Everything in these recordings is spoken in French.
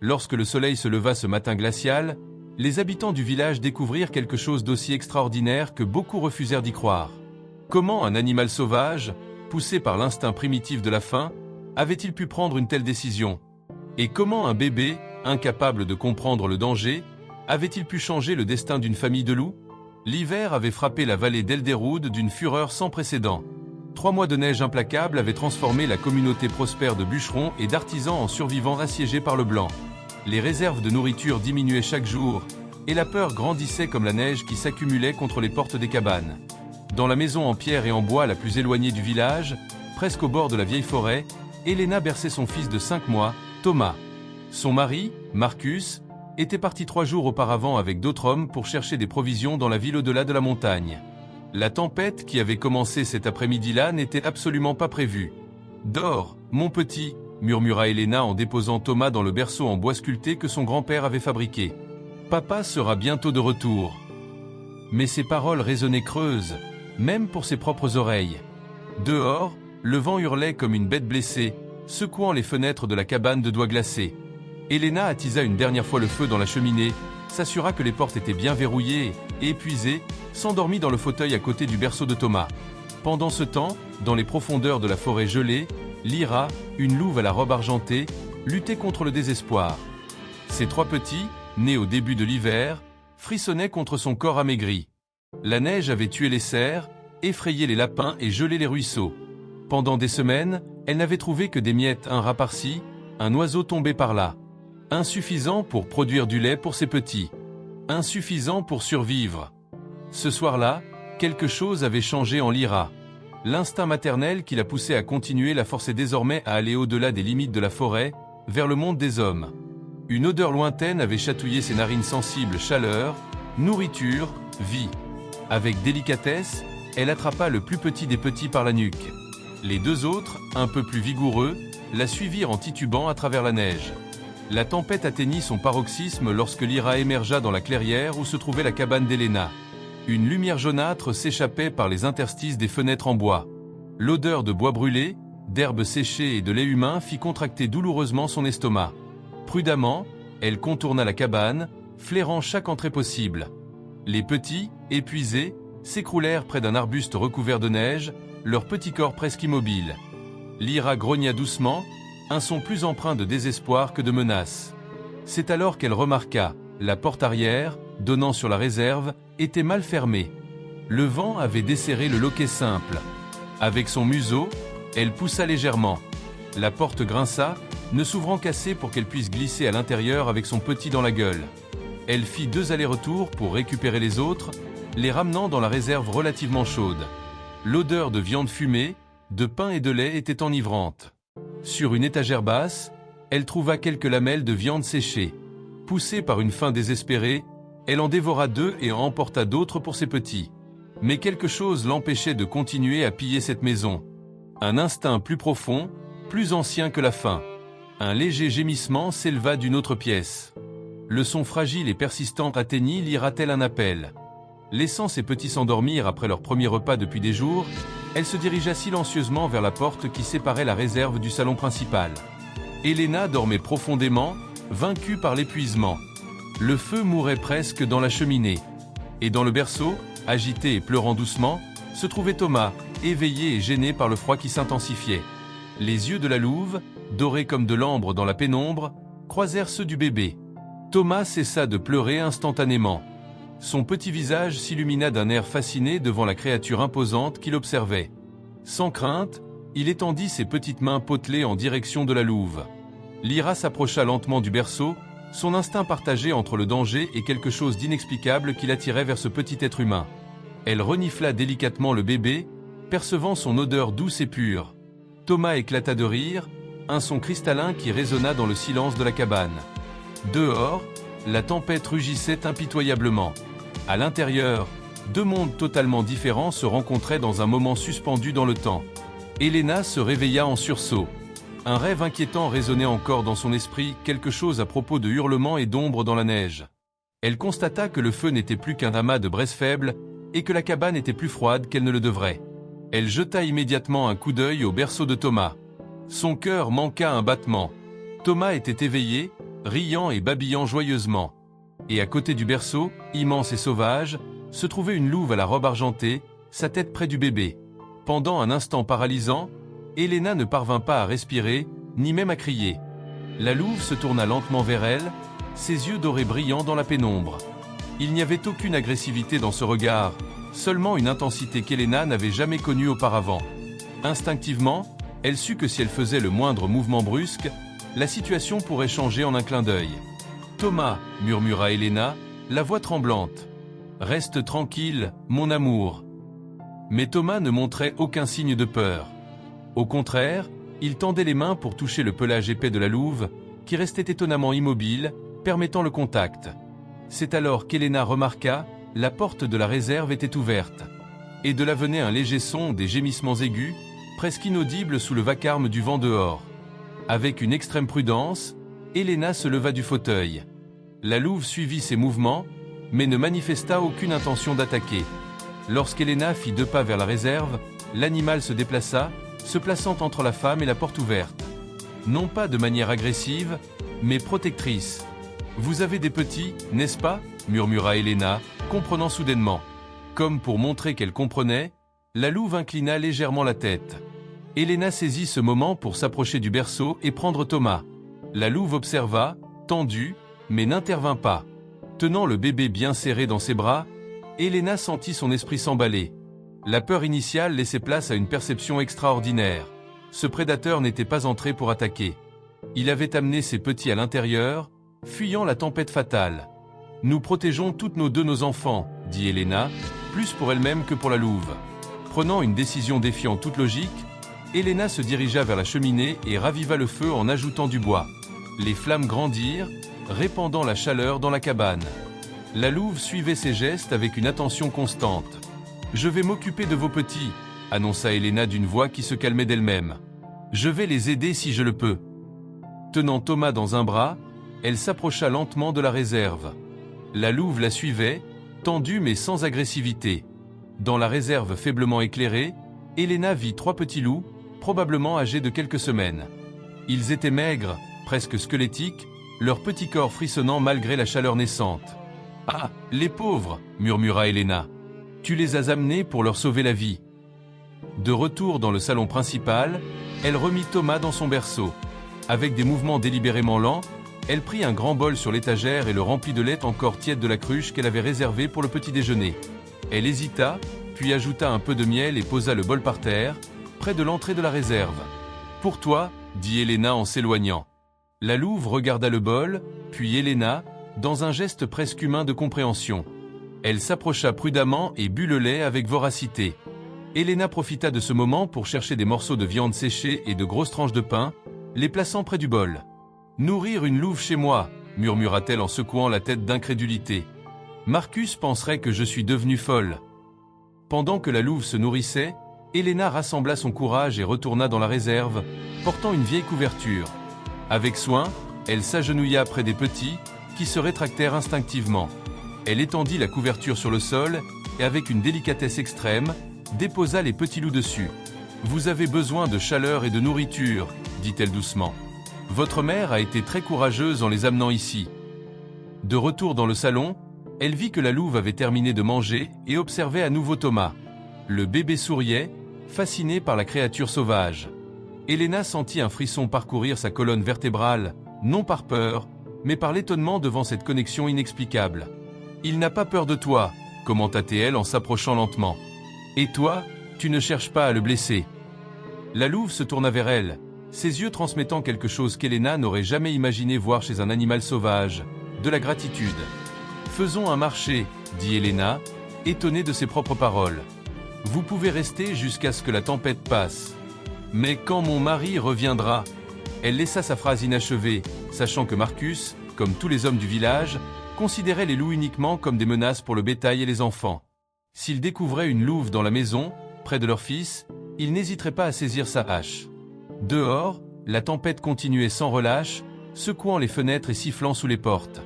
Lorsque le soleil se leva ce matin glacial, les habitants du village découvrirent quelque chose d'aussi extraordinaire que beaucoup refusèrent d'y croire. Comment un animal sauvage, poussé par l'instinct primitif de la faim, avait-il pu prendre une telle décision? Et comment un bébé, incapable de comprendre le danger, avait-il pu changer le destin d'une famille de loups? L'hiver avait frappé la vallée d'Elderwood d'une fureur sans précédent. 3 mois de neige implacable avaient transformé la communauté prospère de bûcherons et d'artisans en survivants assiégés par le blanc. Les réserves de nourriture diminuaient chaque jour, et la peur grandissait comme la neige qui s'accumulait contre les portes des cabanes. Dans la maison en pierre et en bois la plus éloignée du village, presque au bord de la vieille forêt, Helena berçait son fils de 5 mois, Thomas. Son mari, Marcus, était parti 3 jours auparavant avec d'autres hommes pour chercher des provisions dans la ville au-delà de la montagne. La tempête qui avait commencé cet après-midi-là n'était absolument pas prévue. « Dors, mon petit !» murmura Helena en déposant Thomas dans le berceau en bois sculpté que son grand-père avait fabriqué. « Papa sera bientôt de retour. » Mais ces paroles résonnaient creuses, même pour ses propres oreilles. Dehors, le vent hurlait comme une bête blessée, secouant les fenêtres de la cabane de doigts glacés. Helena attisa une dernière fois le feu dans la cheminée, s'assura que les portes étaient bien verrouillées et, épuisée, s'endormit dans le fauteuil à côté du berceau de Thomas. Pendant ce temps, dans les profondeurs de la forêt gelée, Lyra, une louve à la robe argentée, luttait contre le désespoir. Ses 3 petits, nés au début de l'hiver, frissonnaient contre son corps amaigri. La neige avait tué les cerfs, effrayé les lapins et gelé les ruisseaux. Pendant des semaines, elle n'avait trouvé que des miettes, un rat par-ci, un oiseau tombé par là. Insuffisant pour produire du lait pour ses petits. Insuffisant pour survivre. Ce soir-là, quelque chose avait changé en Lyra. L'instinct maternel qui la poussait à continuer la forçait désormais à aller au-delà des limites de la forêt, vers le monde des hommes. Une odeur lointaine avait chatouillé ses narines sensibles: chaleur, nourriture, vie. Avec délicatesse, elle attrapa le plus petit des petits par la nuque. Les 2 autres, un peu plus vigoureux, la suivirent en titubant à travers la neige. La tempête atteignit son paroxysme lorsque Lyra émergea dans la clairière où se trouvait la cabane d'Helena. Une lumière jaunâtre s'échappait par les interstices des fenêtres en bois. L'odeur de bois brûlé, d'herbes séchées et de lait humain fit contracter douloureusement son estomac. Prudemment, elle contourna la cabane, flairant chaque entrée possible. Les petits, épuisés, s'écroulèrent près d'un arbuste recouvert de neige, leur petit corps presque immobile. Lyra grogna doucement, un son plus empreint de désespoir que de menace. C'est alors qu'elle remarqua, la porte arrière, donnant sur la réserve, était mal fermée. Le vent avait desserré le loquet simple. Avec son museau, elle poussa légèrement. La porte grinça, ne s'ouvrant qu'assez pour qu'elle puisse glisser à l'intérieur avec son petit dans la gueule. Elle fit 2 allers-retours pour récupérer les autres, les ramenant dans la réserve relativement chaude. L'odeur de viande fumée, de pain et de lait était enivrante. Sur une étagère basse, elle trouva quelques lamelles de viande séchée. Poussée par une faim désespérée, elle en dévora 2 et en emporta d'autres pour ses petits. Mais quelque chose l'empêchait de continuer à piller cette maison. Un instinct plus profond, plus ancien que la faim. Un léger gémissement s'éleva d'une autre pièce. Le son fragile et persistant atteignit Lyra tel un appel. Laissant ses petits s'endormir après leur premier repas depuis des jours, elle se dirigea silencieusement vers la porte qui séparait la réserve du salon principal. Helena dormait profondément, vaincue par l'épuisement. Le feu mourait presque dans la cheminée. Et dans le berceau, agité et pleurant doucement, se trouvait Thomas, éveillé et gêné par le froid qui s'intensifiait. Les yeux de la louve, dorés comme de l'ambre dans la pénombre, croisèrent ceux du bébé. Thomas cessa de pleurer instantanément. Son petit visage s'illumina d'un air fasciné devant la créature imposante qu'il observait. Sans crainte, il étendit ses petites mains potelées en direction de la louve. Lyra s'approcha lentement du berceau, son instinct partagé entre le danger et quelque chose d'inexplicable qui l'attirait vers ce petit être humain. Elle renifla délicatement le bébé, percevant son odeur douce et pure. Thomas éclata de rire, un son cristallin qui résonna dans le silence de la cabane. Dehors, la tempête rugissait impitoyablement. À l'intérieur, 2 mondes totalement différents se rencontraient dans un moment suspendu dans le temps. Helena se réveilla en sursaut. Un rêve inquiétant résonnait encore dans son esprit, quelque chose à propos de hurlements et d'ombres dans la neige. Elle constata que le feu n'était plus qu'un amas de braises faibles et que la cabane était plus froide qu'elle ne le devrait. Elle jeta immédiatement un coup d'œil au berceau de Thomas. Son cœur manqua un battement. Thomas était éveillé, riant et babillant joyeusement. Et à côté du berceau, immense et sauvage, se trouvait une louve à la robe argentée, sa tête près du bébé. Pendant un instant paralysant, Elena ne parvint pas à respirer, ni même à crier. La louve se tourna lentement vers elle, ses yeux dorés brillants dans la pénombre. Il n'y avait aucune agressivité dans ce regard, seulement une intensité qu'Elena n'avait jamais connue auparavant. Instinctivement, elle sut que si elle faisait le moindre mouvement brusque, la situation pourrait changer en un clin d'œil. « Thomas » murmura Elena, la voix tremblante. « Reste tranquille, mon amour. » Mais Thomas ne montrait aucun signe de peur. Au contraire, il tendait les mains pour toucher le pelage épais de la louve, qui restait étonnamment immobile, permettant le contact. C'est alors qu'Elena remarqua, la porte de la réserve était ouverte. Et de là venait un léger son, des gémissements aigus, presque inaudibles sous le vacarme du vent dehors. Avec une extrême prudence, Elena se leva du fauteuil. La louve suivit ses mouvements, mais ne manifesta aucune intention d'attaquer. Lorsqu'Elena fit 2 pas vers la réserve, l'animal se déplaça, se plaçant entre la femme et la porte ouverte. Non pas de manière agressive, mais protectrice. « Vous avez des petits, n'est-ce pas » murmura Elena, comprenant soudainement. Comme pour montrer qu'elle comprenait, la louve inclina légèrement la tête. Elena saisit ce moment pour s'approcher du berceau et prendre Thomas. La louve observa, tendue, mais n'intervint pas. Tenant le bébé bien serré dans ses bras, Elena sentit son esprit s'emballer. La peur initiale laissait place à une perception extraordinaire. Ce prédateur n'était pas entré pour attaquer. Il avait amené ses petits à l'intérieur, fuyant la tempête fatale. « Nous protégeons toutes nos enfants, » dit Elena, plus pour elle-même que pour la louve. Prenant une décision défiant toute logique, Elena se dirigea vers la cheminée et raviva le feu en ajoutant du bois. Les flammes grandirent, répandant la chaleur dans la cabane. La louve suivait ses gestes avec une attention constante. « Je vais m'occuper de vos petits, » annonça Elena d'une voix qui se calmait d'elle-même. « Je vais les aider si je le peux. » Tenant Thomas dans un bras, elle s'approcha lentement de la réserve. La louve la suivait, tendue mais sans agressivité. Dans la réserve faiblement éclairée, Elena vit 3 petits loups, probablement âgés de quelques semaines. Ils étaient maigres, presque squelettiques, leurs petits corps frissonnant malgré la chaleur naissante. « Ah, les pauvres » murmura Elena. « Tu les as amenés pour leur sauver la vie. » De retour dans le salon principal, elle remit Thomas dans son berceau. Avec des mouvements délibérément lents, elle prit un grand bol sur l'étagère et le remplit de lait encore tiède de la cruche qu'elle avait réservée pour le petit déjeuner. Elle hésita, puis ajouta un peu de miel et posa le bol par terre, près de l'entrée de la réserve. « Pour toi » dit Elena en s'éloignant. La louve regarda le bol, puis Elena, dans un geste presque humain de compréhension. Elle s'approcha prudemment et but le lait avec voracité. Elena profita de ce moment pour chercher des morceaux de viande séchée et de grosses tranches de pain, les plaçant près du bol. « Nourrir une louve chez moi » murmura-t-elle en secouant la tête d'incrédulité. « Marcus penserait que je suis devenue folle. » Pendant que la louve se nourrissait, Elena rassembla son courage et retourna dans la réserve, portant une vieille couverture. Avec soin, elle s'agenouilla près des petits, qui se rétractèrent instinctivement. Elle étendit la couverture sur le sol, et avec une délicatesse extrême, déposa les petits loups dessus. « Vous avez besoin de chaleur et de nourriture, » dit-elle doucement. « Votre mère a été très courageuse en les amenant ici. » De retour dans le salon, elle vit que la louve avait terminé de manger et observait à nouveau Thomas. Le bébé souriait, fasciné par la créature sauvage. Elena sentit un frisson parcourir sa colonne vertébrale, non par peur, mais par l'étonnement devant cette connexion inexplicable. « Il n'a pas peur de toi, » commenta-t-elle en s'approchant lentement. « Et toi, tu ne cherches pas à le blesser. » La louve se tourna vers elle, ses yeux transmettant quelque chose qu'Elena n'aurait jamais imaginé voir chez un animal sauvage, de la gratitude. « Faisons un marché, » dit Elena, étonnée de ses propres paroles. « Vous pouvez rester jusqu'à ce que la tempête passe. Mais quand mon mari reviendra ?» Elle laissa sa phrase inachevée, sachant que Marcus, comme tous les hommes du village, considérait les loups uniquement comme des menaces pour le bétail et les enfants. S'ils découvraient une louve dans la maison, près de leur fils, ils n'hésiteraient pas à saisir sa hache. Dehors, la tempête continuait sans relâche, secouant les fenêtres et sifflant sous les portes.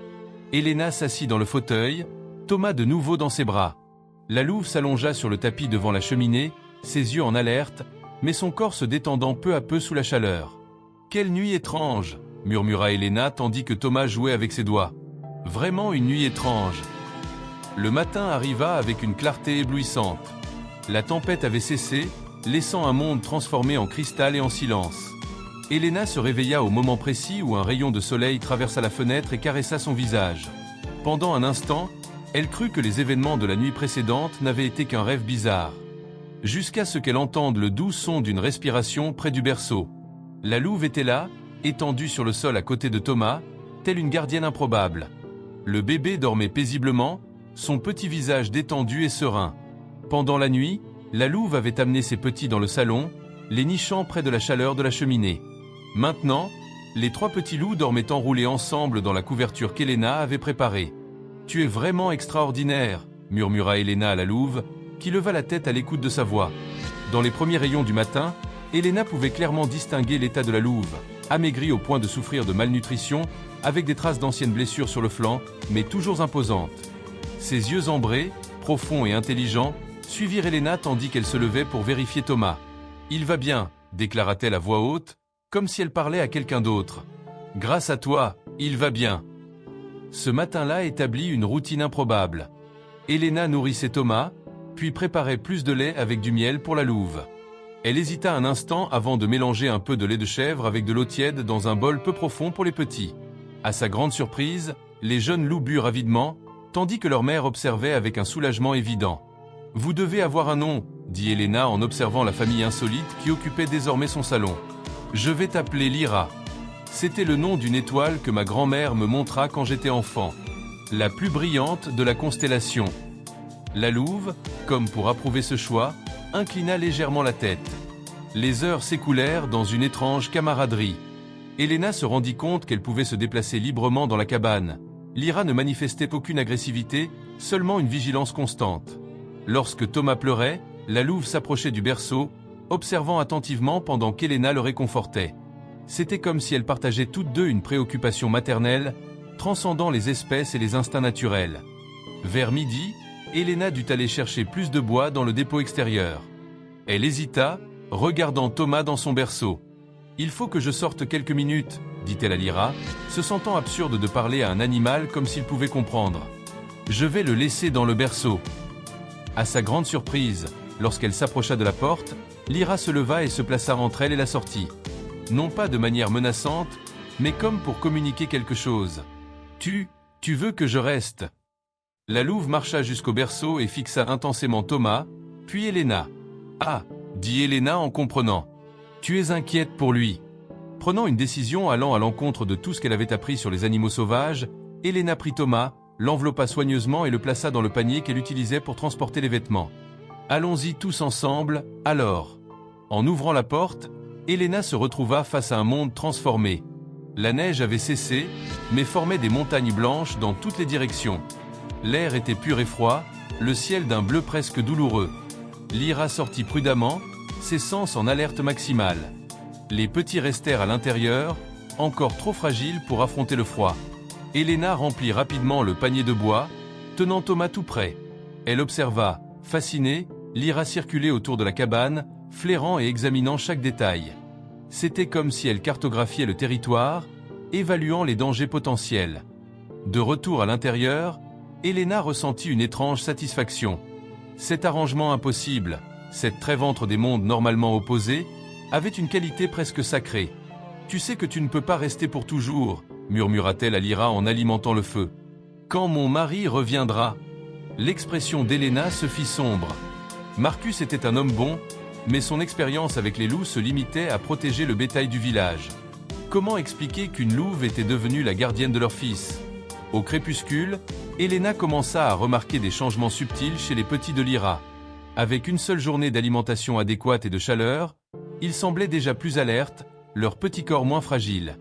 Elena s'assit dans le fauteuil, Thomas de nouveau dans ses bras. La louve s'allongea sur le tapis devant la cheminée, ses yeux en alerte, mais son corps se détendant peu à peu sous la chaleur. « Quelle nuit étrange !» murmura Elena tandis que Thomas jouait avec ses doigts. Vraiment une nuit étrange. Le matin arriva avec une clarté éblouissante. La tempête avait cessé, laissant un monde transformé en cristal et en silence. Elena se réveilla au moment précis où un rayon de soleil traversa la fenêtre et caressa son visage. Pendant un instant, elle crut que les événements de la nuit précédente n'avaient été qu'un rêve bizarre. Jusqu'à ce qu'elle entende le doux son d'une respiration près du berceau. La louve était là, étendue sur le sol à côté de Thomas, telle une gardienne improbable. Le bébé dormait paisiblement, son petit visage détendu et serein. Pendant la nuit, la louve avait amené ses petits dans le salon, les nichant près de la chaleur de la cheminée. Maintenant, les 3 petits loups dormaient enroulés ensemble dans la couverture qu'Elena avait préparée. « Tu es vraiment extraordinaire », murmura Elena à la louve, qui leva la tête à l'écoute de sa voix. Dans les premiers rayons du matin, Elena pouvait clairement distinguer l'état de la louve, amaigrie au point de souffrir de malnutrition, avec des traces d'anciennes blessures sur le flanc, mais toujours imposante. Ses yeux ambrés, profonds et intelligents, suivirent Elena tandis qu'elle se levait pour vérifier Thomas. « Il va bien », déclara-t-elle à voix haute, comme si elle parlait à quelqu'un d'autre. « Grâce à toi, il va bien. » Ce matin-là établit une routine improbable. Elena nourrissait Thomas, puis préparait plus de lait avec du miel pour la louve. Elle hésita un instant avant de mélanger un peu de lait de chèvre avec de l'eau tiède dans un bol peu profond pour les petits. À sa grande surprise, les jeunes loups burent avidement, tandis que leur mère observait avec un soulagement évident. « Vous devez avoir un nom, » dit Elena en observant la famille insolite qui occupait désormais son salon. « Je vais t'appeler Lyra. C'était le nom d'une étoile que ma grand-mère me montra quand j'étais enfant. La plus brillante de la constellation. » La louve, comme pour approuver ce choix, inclina légèrement la tête. Les heures s'écoulèrent dans une étrange camaraderie. Elena se rendit compte qu'elle pouvait se déplacer librement dans la cabane. Lyra ne manifestait aucune agressivité, seulement une vigilance constante. Lorsque Thomas pleurait, la louve s'approchait du berceau, observant attentivement pendant qu'Elena le réconfortait. C'était comme si elles partageaient toutes deux une préoccupation maternelle, transcendant les espèces et les instincts naturels. Vers midi, Elena dut aller chercher plus de bois dans le dépôt extérieur. Elle hésita, regardant Thomas dans son berceau. « Il faut que je sorte quelques minutes, » dit-elle à Lyra, se sentant absurde de parler à un animal comme s'il pouvait comprendre. « Je vais le laisser dans le berceau. » À sa grande surprise, lorsqu'elle s'approcha de la porte, Lyra se leva et se plaça entre elle et la sortie. Non pas de manière menaçante, mais comme pour communiquer quelque chose. « Tu veux que je reste ?» La louve marcha jusqu'au berceau et fixa intensément Thomas, puis Elena. « Ah » dit Elena en comprenant. « Tu es inquiète pour lui. » Prenant une décision allant à l'encontre de tout ce qu'elle avait appris sur les animaux sauvages, Elena prit Thomas, l'enveloppa soigneusement et le plaça dans le panier qu'elle utilisait pour transporter les vêtements. « Allons-y tous ensemble, alors. » En ouvrant la porte, Elena se retrouva face à un monde transformé. La neige avait cessé, mais formait des montagnes blanches dans toutes les directions. L'air était pur et froid, le ciel d'un bleu presque douloureux. Lyra sortit prudemment, ses sens en alerte maximale. Les petits restèrent à l'intérieur, encore trop fragiles pour affronter le froid. Elena remplit rapidement le panier de bois, tenant Thomas tout près. Elle observa, fascinée, Lyra circuler autour de la cabane, flairant et examinant chaque détail. C'était comme si elle cartographiait le territoire, évaluant les dangers potentiels. De retour à l'intérieur, Elena ressentit une étrange satisfaction. Cet arrangement impossible, cette trêve entre des mondes normalement opposés, avait une qualité presque sacrée. « Tu sais que tu ne peux pas rester pour toujours », murmura-t-elle à Lyra en alimentant le feu. « Quand mon mari reviendra ?» L'expression d'Elena se fit sombre. Marcus était un homme bon, mais son expérience avec les loups se limitait à protéger le bétail du village. Comment expliquer qu'une louve était devenue la gardienne de leur fils ? Au crépuscule, Elena commença à remarquer des changements subtils chez les petits de Lyra. Avec une seule journée d'alimentation adéquate et de chaleur, ils semblaient déjà plus alertes, leur petit corps moins fragile.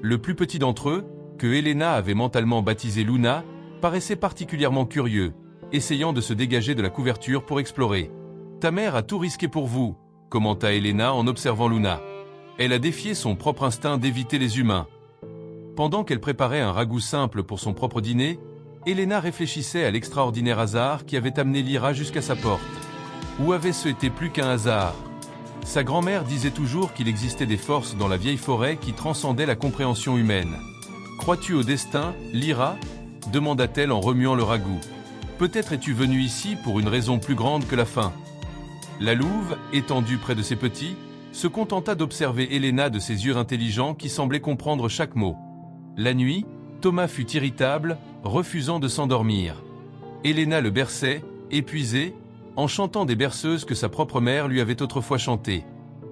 Le plus petit d'entre eux, que Elena avait mentalement baptisé Luna, paraissait particulièrement curieux, essayant de se dégager de la couverture pour explorer. « Ta mère a tout risqué pour vous », commenta Elena en observant Luna. Elle a défié son propre instinct d'éviter les humains. Pendant qu'elle préparait un ragoût simple pour son propre dîner, Elena réfléchissait à l'extraordinaire hasard qui avait amené Lyra jusqu'à sa porte. Ou avait-ce été plus qu'un hasard ? Sa grand-mère disait toujours qu'il existait des forces dans la vieille forêt qui transcendaient la compréhension humaine. « Crois-tu au destin, Lyra » demanda-t-elle en remuant le ragoût. « Peut-être es-tu venue ici pour une raison plus grande que la faim. » La louve, étendue près de ses petits, se contenta d'observer Helena de ses yeux intelligents qui semblaient comprendre chaque mot. La nuit, Thomas fut irritable, refusant de s'endormir. Helena le berçait, épuisé, en chantant des berceuses que sa propre mère lui avait autrefois chantées.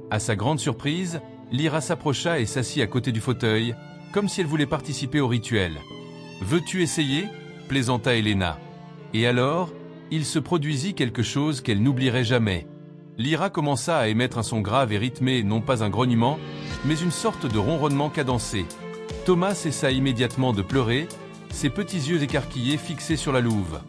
À sa grande surprise, Lyra s'approcha et s'assit à côté du fauteuil, comme si elle voulait participer au rituel. « Veux-tu essayer » plaisanta Helena. Et alors, il se produisit quelque chose qu'elle n'oublierait jamais. Lyra commença à émettre un son grave et rythmé, non pas un grognement, mais une sorte de ronronnement cadencé. Thomas cessa immédiatement de pleurer, ses petits yeux écarquillés fixés sur la louve.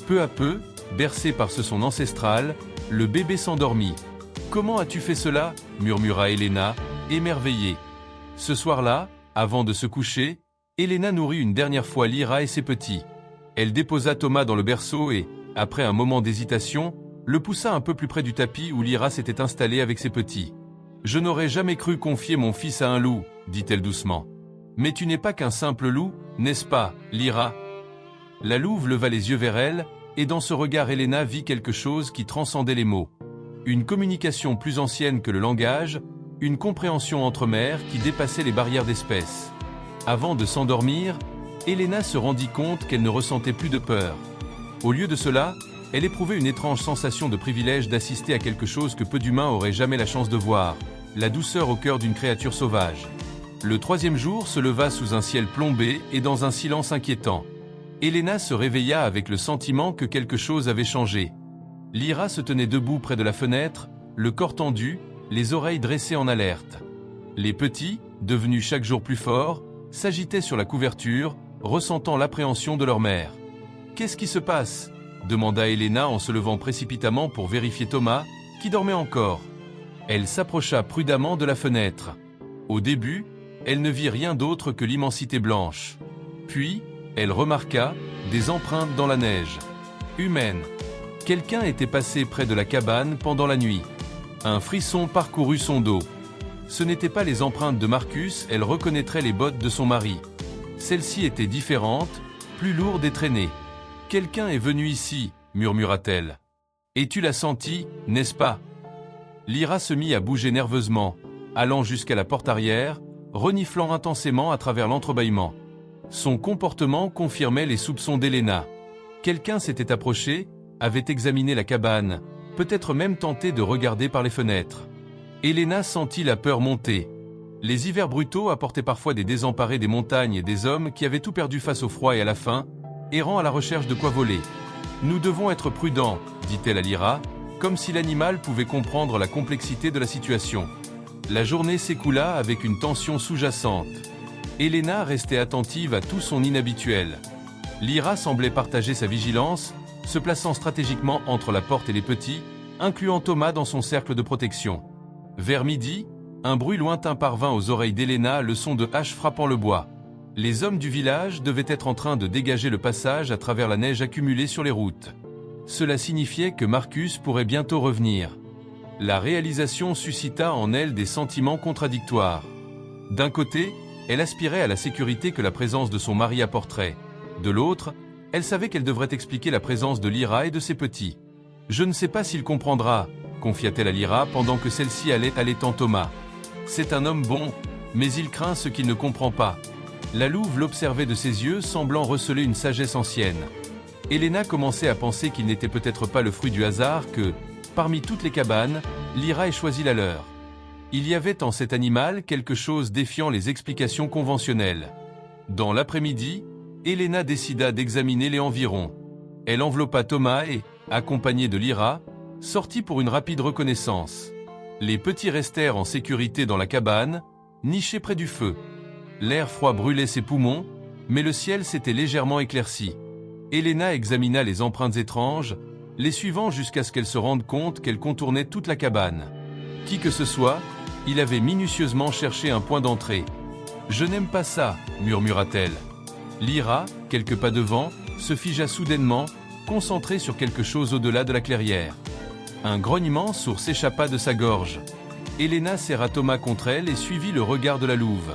Peu à peu, bercé par ce son ancestral, le bébé s'endormit. « Comment as-tu fait cela » murmura Helena, émerveillée. Ce soir-là, avant de se coucher, Helena nourrit une dernière fois Lyra et ses petits. Elle déposa Thomas dans le berceau et, après un moment d'hésitation, le poussa un peu plus près du tapis où Lyra s'était installée avec ses petits. « Je n'aurais jamais cru confier mon fils à un loup, » dit-elle doucement. « Mais tu n'es pas qu'un simple loup, n'est-ce pas, Lyra ?» La louve leva les yeux vers elle, et dans ce regard Helena vit quelque chose qui transcendait les mots. Une communication plus ancienne que le langage, une compréhension entre mères qui dépassait les barrières d'espèces. Avant de s'endormir, Helena se rendit compte qu'elle ne ressentait plus de peur. Au lieu de cela, elle éprouvait une étrange sensation de privilège d'assister à quelque chose que peu d'humains auraient jamais la chance de voir, la douceur au cœur d'une créature sauvage. Le troisième jour se leva sous un ciel plombé et dans un silence inquiétant. Helena se réveilla avec le sentiment que quelque chose avait changé. Lyra se tenait debout près de la fenêtre, le corps tendu, les oreilles dressées en alerte. Les petits, devenus chaque jour plus forts, s'agitaient sur la couverture, ressentant l'appréhension de leur mère. « Qu'est-ce qui se passe » demanda Helena en se levant précipitamment pour vérifier Thomas, qui dormait encore. Elle s'approcha prudemment de la fenêtre. Au début, elle ne vit rien d'autre que l'immensité blanche. Puis, elle remarqua des empreintes dans la neige. Humaines. Quelqu'un était passé près de la cabane pendant la nuit. Un frisson parcourut son dos. Ce n'étaient pas les empreintes de Marcus, elle reconnaîtrait les bottes de son mari. Celles-ci étaient différentes, plus lourdes et traînées. « Quelqu'un est venu ici, » murmura-t-elle. « Et tu l'as senti, n'est-ce pas ?» Lyra se mit à bouger nerveusement, allant jusqu'à la porte arrière, reniflant intensément à travers l'entrebâillement. Son comportement confirmait les soupçons d'Helena. Quelqu'un s'était approché, avait examiné la cabane, peut-être même tenté de regarder par les fenêtres. Helena sentit la peur monter. Les hivers brutaux apportaient parfois des désemparés des montagnes et des hommes qui avaient tout perdu face au froid et à la faim, errant à la recherche de quoi voler. « Nous devons être prudents, » dit-elle à Lyra, comme si l'animal pouvait comprendre la complexité de la situation. La journée s'écoula avec une tension sous-jacente. Helena restait attentive à tout son inhabituel. Lyra semblait partager sa vigilance, se plaçant stratégiquement entre la porte et les petits, incluant Thomas dans son cercle de protection. Vers midi, un bruit lointain parvint aux oreilles d'Helena, le son de haches frappant le bois. Les hommes du village devaient être en train de dégager le passage à travers la neige accumulée sur les routes. Cela signifiait que Marcus pourrait bientôt revenir. La réalisation suscita en elle des sentiments contradictoires. D'un côté, elle aspirait à la sécurité que la présence de son mari apporterait. De l'autre, elle savait qu'elle devrait expliquer la présence de Lyra et de ses petits. « Je ne sais pas s'il comprendra », confia-t-elle à Lyra pendant que celle-ci allait allaitant Thomas. « C'est un homme bon, mais il craint ce qu'il ne comprend pas. » La louve l'observait de ses yeux, semblant receler une sagesse ancienne. Helena commençait à penser qu'il n'était peut-être pas le fruit du hasard que, parmi toutes les cabanes, Lyra ait choisi la leur. Il y avait en cet animal quelque chose défiant les explications conventionnelles. Dans l'après-midi, Helena décida d'examiner les environs. Elle enveloppa Thomas et, accompagnée de Lyra, sortit pour une rapide reconnaissance. Les petits restèrent en sécurité dans la cabane, nichés près du feu. L'air froid brûlait ses poumons, mais le ciel s'était légèrement éclairci. Helena examina les empreintes étranges, les suivant jusqu'à ce qu'elle se rende compte qu'elle contournait toute la cabane. Qui que ce soit, il avait minutieusement cherché un point d'entrée. « Je n'aime pas ça », murmura-t-elle. Lyra, quelques pas devant, se figea soudainement, concentrée sur quelque chose au-delà de la clairière. Un grognement sourd s'échappa de sa gorge. Elena serra Thomas contre elle et suivit le regard de la louve.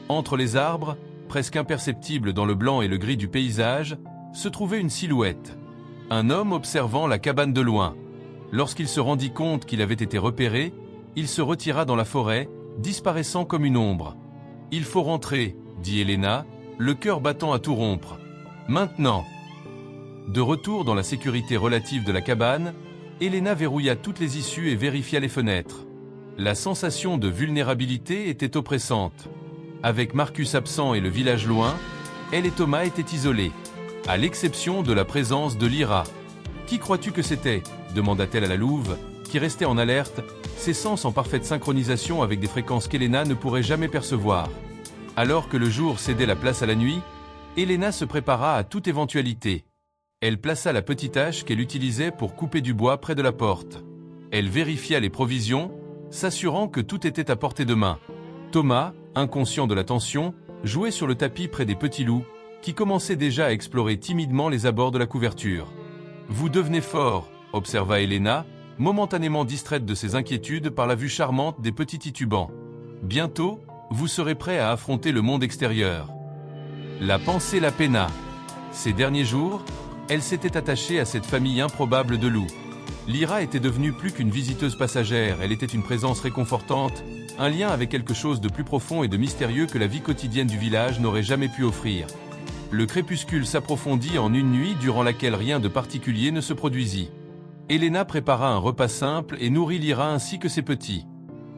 Entre les arbres, presque imperceptible dans le blanc et le gris du paysage, se trouvait une silhouette. Un homme observant la cabane de loin. Lorsqu'il se rendit compte qu'il avait été repéré, il se retira dans la forêt, disparaissant comme une ombre. « Il faut rentrer », dit Elena, le cœur battant à tout rompre. « Maintenant !» De retour dans la sécurité relative de la cabane, Elena verrouilla toutes les issues et vérifia les fenêtres. La sensation de vulnérabilité était oppressante. Avec Marcus absent et le village loin, elle et Thomas étaient isolés, à l'exception de la présence de Lyra. « Qui crois-tu que c'était » demanda-t-elle à la louve, qui restait en alerte, ses sens en parfaite synchronisation avec des fréquences qu'Elena ne pourrait jamais percevoir. Alors que le jour cédait la place à la nuit, Elena se prépara à toute éventualité. Elle plaça la petite hache qu'elle utilisait pour couper du bois près de la porte. Elle vérifia les provisions, s'assurant que tout était à portée de main. Thomas, inconscient de la tension, jouait sur le tapis près des petits loups, qui commençaient déjà à explorer timidement les abords de la couverture. « Vous devenez fort », observa Elena, momentanément distraite de ses inquiétudes par la vue charmante des petits titubans. « Bientôt, vous serez prêt à affronter le monde extérieur. » La pensée la peina. Ces derniers jours, elle s'était attachée à cette famille improbable de loups. Lyra était devenue plus qu'une visiteuse passagère, elle était une présence réconfortante, un lien avec quelque chose de plus profond et de mystérieux que la vie quotidienne du village n'aurait jamais pu offrir. Le crépuscule s'approfondit en une nuit durant laquelle rien de particulier ne se produisit. Elena prépara un repas simple et nourrit Lyra ainsi que ses petits.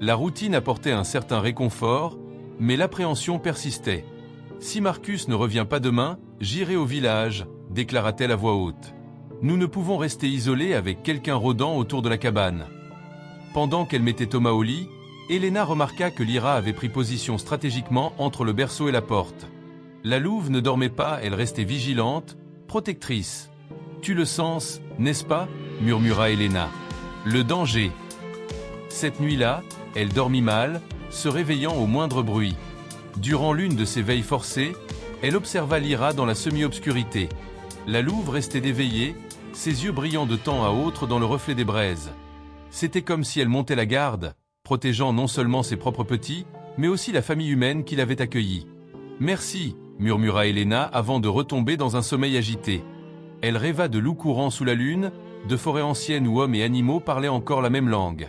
La routine apportait un certain réconfort, mais l'appréhension persistait. « Si Marcus ne revient pas demain, j'irai au village », déclara-t-elle à voix haute. « Nous ne pouvons rester isolés avec quelqu'un rôdant autour de la cabane. » Pendant qu'elle mettait Thomas au lit, Elena remarqua que Lyra avait pris position stratégiquement entre le berceau et la porte. La louve ne dormait pas, elle restait vigilante, protectrice. « Tu le sens, n'est-ce pas ?» murmura Elena. « Le danger !» Cette nuit-là, elle dormit mal, se réveillant au moindre bruit. Durant l'une de ses veilles forcées, elle observa Lyra dans la semi-obscurité. La louve restait éveillée, ses yeux brillant de temps à autre dans le reflet des braises. C'était comme si elle montait la garde, protégeant non seulement ses propres petits, mais aussi la famille humaine qui l'avait accueillie. « Merci », murmura Elena avant de retomber dans un sommeil agité. Elle rêva de loups courant sous la lune, de forêts anciennes où hommes et animaux parlaient encore la même langue.